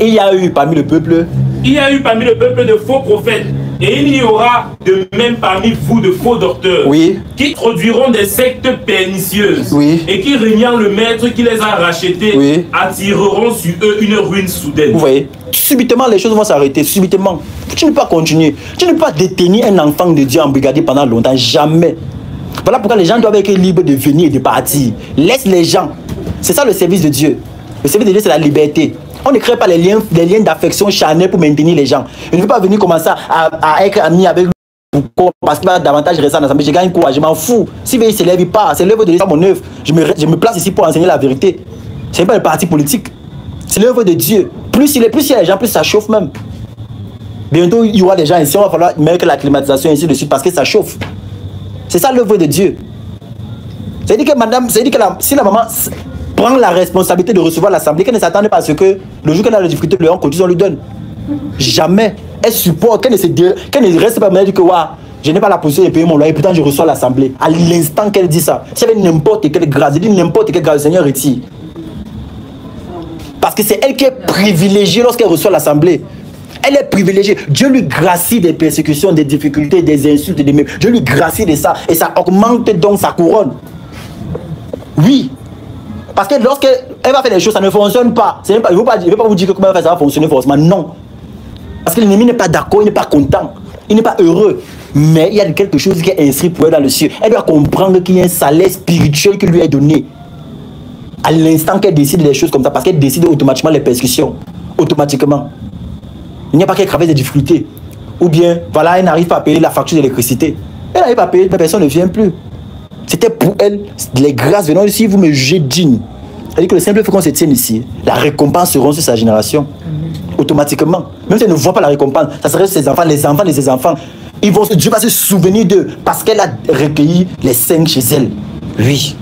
Il y a eu parmi le peuple. Il y a eu parmi le peuple de faux prophètes. Et il y aura de même parmi vous de faux docteurs, oui, qui produiront des sectes pernicieuses, oui, et qui, régnant le maître qui les a rachetés, oui, attireront sur eux une ruine soudaine. Vous voyez, subitement les choses vont s'arrêter, subitement. Tu ne peux pas continuer. Tu ne peux pas détenir un enfant de Dieu embrigadé pendant longtemps, jamais. Voilà pourquoi les gens doivent être libres de venir et de partir. Laisse les gens. C'est ça le service de Dieu. Le service de Dieu, c'est la liberté. On ne crée pas des liens d'affection charnels pour maintenir les gens. Je ne veux pas venir commencer à être ami avec lui parce qu'il va davantage rester en assemblée. Je gagne quoi? Je m'en fous. Si il s'élève, il part. C'est l'œuvre de Dieu, c'est mon œuvre. Je me place ici pour enseigner la vérité. Ce n'est pas le parti politique. C'est l'œuvre de Dieu. Plus il y a les gens, plus ça chauffe même. Bientôt, il y aura des gens ici. On va falloir mettre la climatisation ainsi de suite parce que ça chauffe. C'est ça l'œuvre de Dieu. C'est-à-dire que madame, si la maman prend la responsabilité de recevoir l'assemblée, qu'elle ne s'attendait pas à ce que le jour qu'elle a la difficulté de lui on lui donne. Jamais. Elle supporte, qu'elle ne reste pas me dire que je n'ai pas la possibilité de payer mon loyer, pourtant je reçois l'assemblée. À l'instant qu'elle dit ça, si elle avait n'importe quelle grâce, elle dit n'importe quelle grâce, le Seigneur retire. Parce que c'est elle qui est privilégiée lorsqu'elle reçoit l'assemblée. Elle est privilégiée. Dieu lui gracie des persécutions, des difficultés, des insultes, des mépris. Dieu lui gracie de ça. Et ça augmente donc sa couronne. Oui. Parce que lorsqu'elle va faire des choses, ça ne fonctionne pas. Je ne vais pas vous dire que comment ça va fonctionner forcément. Non. Parce que l'ennemi n'est pas d'accord, il n'est pas content. Il n'est pas heureux. Mais il y a quelque chose qui est inscrit pour elle dans le ciel. Elle doit comprendre qu'il y a un salaire spirituel qui lui est donné. À l'instant qu'elle décide des choses comme ça, parce qu'elle décide automatiquement les persécutions. Automatiquement. Il n'y a pas qu'elle traverse des difficultés. Ou bien, voilà, elle n'arrive pas à payer la facture d'électricité. Elle n'arrive pas à payer, mais personne ne vient plus. C'était pour elle, les grâces venant ici, vous me jugez digne. Elle dit que le simple fait qu'on se tienne ici, la récompense sera sur sa génération. Automatiquement. Même si elle ne voit pas la récompense, ça serait ses enfants, les enfants de ses enfants. Dieu va se souvenir d'eux parce qu'elle a recueilli les 5 chez elle. Oui.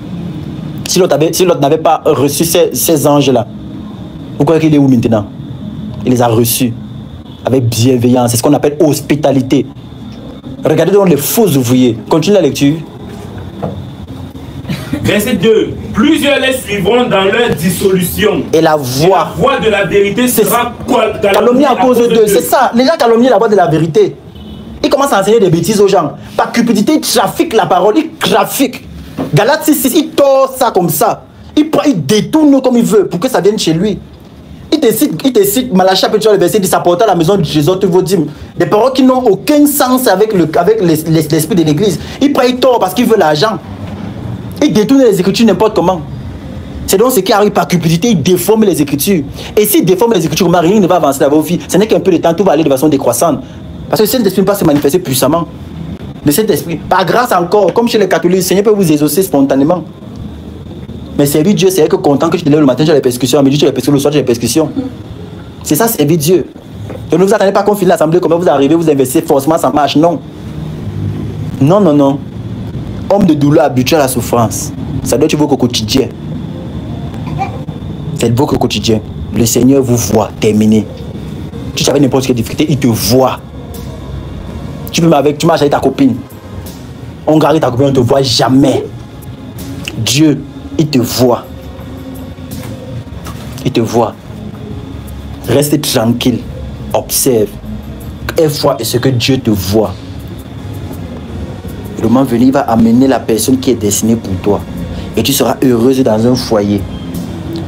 Si l'autre n'avait pas reçu ces anges-là, vous croyez qu'il est où maintenant? Il les a reçus avec bienveillance. C'est ce qu'on appelle hospitalité. Regardez donc les faux ouvriers. Continue la lecture. Verset 2. Plusieurs les suivront dans leur dissolution. Et la voix de la vérité sera calomniée à cause d'eux. C'est ça. Les gens calomnient la voix de la vérité. Ils commencent à enseigner des bêtises aux gens. Par cupidité, ils trafiquent la parole. Ils trafiquent. Galates 6, il tord ça comme ça. Il détourne comme il veut pour que ça vienne chez lui. Il te cite Malachie chapitre le verset 10, apporter à la maison de Jésus tous vos dîmes. Des paroles qui n'ont aucun sens avec l'esprit de l'église. Il prend tort parce qu'il veut l'argent. Il détourne les écritures n'importe comment. C'est donc ce qui arrive par cupidité, il déforme les écritures. Et s'il déforme les écritures, rien ne va avancer dans vos vies. Ce n'est qu'un peu de temps, tout va aller de façon décroissante. Parce que le Saint-Esprit ne peut pas se manifester puissamment. Le Saint-Esprit, par grâce encore, comme chez les catholiques, le Seigneur peut vous exaucer spontanément. Mais servir Dieu, c'est être content que je te lève le matin, j'ai les persécutions, à midi, j'ai les persécutions, le soir, j'ai les persécutions. C'est ça, servir Dieu. Donc ne vous attendez pas qu'on finisse l'assemblée, comme vous arrivez, vous investissez, forcément ça marche. Non. Non, non, non. Homme de douleur habitué à la souffrance. Ça doit être votre quotidien. C'est votre quotidien. Le Seigneur vous voit, terminé. Tu savais n'importe quelle difficulté, il te voit. Tu marches avec ta copine. On garde ta copine, on ne te voit jamais. Dieu, il te voit. Il te voit. Reste tranquille. Observe. Et vois ce que Dieu te voit. Le moment venu, il va amener la personne qui est destinée pour toi. Et tu seras heureuse dans un foyer.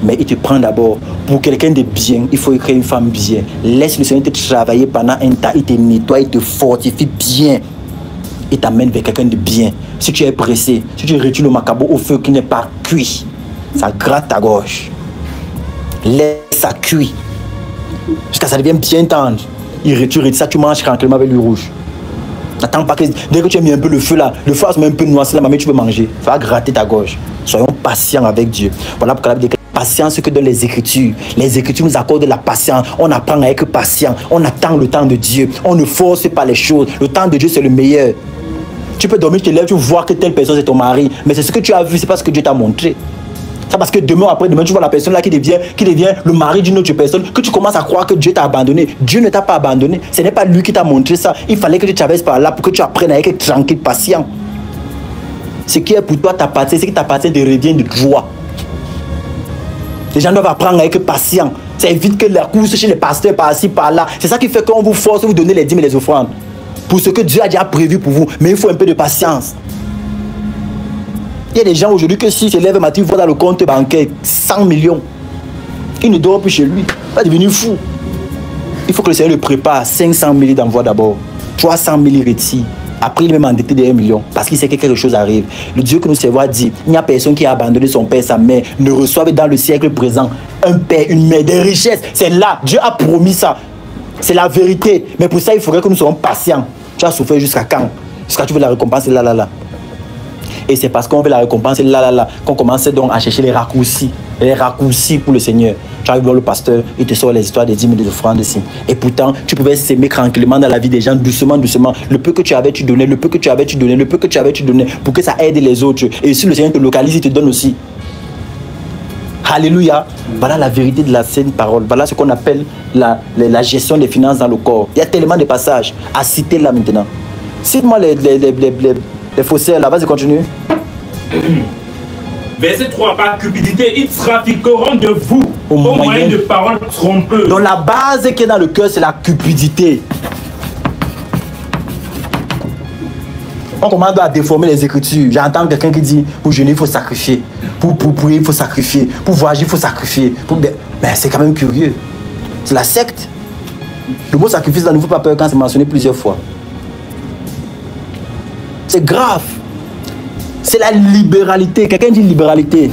Mais il te prend d'abord pour quelqu'un de bien. Il faut créer une femme bien. Laisse le Seigneur te travailler pendant un temps. Il te nettoie, il te fortifie bien. il t'amène vers quelqu'un de bien. Si tu es pressé, si tu retires le macabo au feu qui n'est pas cuit, ça gratte ta gorge. Laisse ça cuit. Jusqu'à ça devient bien tendre. Il retire ça, tu manges tranquillement avec l'huile rouge. N'attends pas que dès que tu as mis un peu le feu là, le feu a un peu noirci là, mais tu veux manger. Il va gratter ta gorge. Soyons patients avec Dieu. Voilà pourquoi la Bible dit patience que dans les Écritures. Les Écritures nous accordent de la patience. On apprend à être patient. On attend le temps de Dieu. On ne force pas les choses. Le temps de Dieu, c'est le meilleur. Tu peux dormir, tu te lèves, tu vois que telle personne, c'est ton mari. Mais c'est ce que tu as vu, c'est pas ce que Dieu t'a montré. C'est parce que demain, après-demain, tu vois la personne là qui devient le mari d'une autre personne, que tu commences à croire que Dieu t'a abandonné. Dieu ne t'a pas abandonné. Ce n'est pas lui qui t'a montré ça. Il fallait que tu traverses par là pour que tu apprennes à être tranquille, patient. Ce qui est pour toi t'appartient, ce qui t'appartient te revient de droit. Les gens doivent apprendre à être patients. Ça évite que la course chez les pasteurs par-ci, par-là. C'est ça qui fait qu'on vous force, vous donner les dîmes et les offrandes. Pour ce que Dieu a déjà prévu pour vous. Mais il faut un peu de patience. Il y a des gens aujourd'hui que s'ils se lèvent matin, ils voient dans le compte bancaire 100 millions. Il ne dort plus chez lui. Il va devenir fou. Il faut que le Seigneur le prépare. 500 000 d'envoi d'abord. 300 000 retire. Après, il est même endetté de 1 million. Parce qu'il sait que quelque chose arrive. Le Dieu que nous servons dit, il n'y a personne qui a abandonné son père, sa mère, ne reçoive dans le siècle présent un père, une mère, des richesses. C'est là. Dieu a promis ça. C'est la vérité. Mais pour ça, il faudrait que nous soyons patients. Tu as souffert jusqu'à quand? Jusqu'à tu veux la récompense là. Et c'est parce qu'on veut la récompense là qu'on commence donc à chercher les raccourcis pour le Seigneur. Tu arrives voir le pasteur, il te sort les histoires des 10 000 offrandes ici. Et pourtant, tu pouvais s'aimer tranquillement dans la vie des gens, doucement. Le peu que tu avais, tu donnais, pour que ça aide les autres. Et si le Seigneur te localise, il te donne aussi. Alléluia. Voilà la vérité de la sainte parole. Voilà ce qu'on appelle la gestion des finances dans le corps. Il y a tellement de passages à citer là maintenant. Cite-moi les faussaires là, vas-y, continue. Verset 3, par cupidité, ils trafiqueront de vous au moyen de paroles trompeuses. Donc la base qui est dans le cœur, c'est la cupidité. On commence à déformer les Écritures. J'entends quelqu'un qui dit, pour jeûner, il faut sacrifier. Pour prier, il faut sacrifier. Pour voyager, il faut sacrifier. Mais c'est quand même curieux. C'est la secte. Le mot sacrifice ne vous fait pas peur quand c'est mentionné plusieurs fois. C'est grave. C'est la libéralité. Quelqu'un dit libéralité.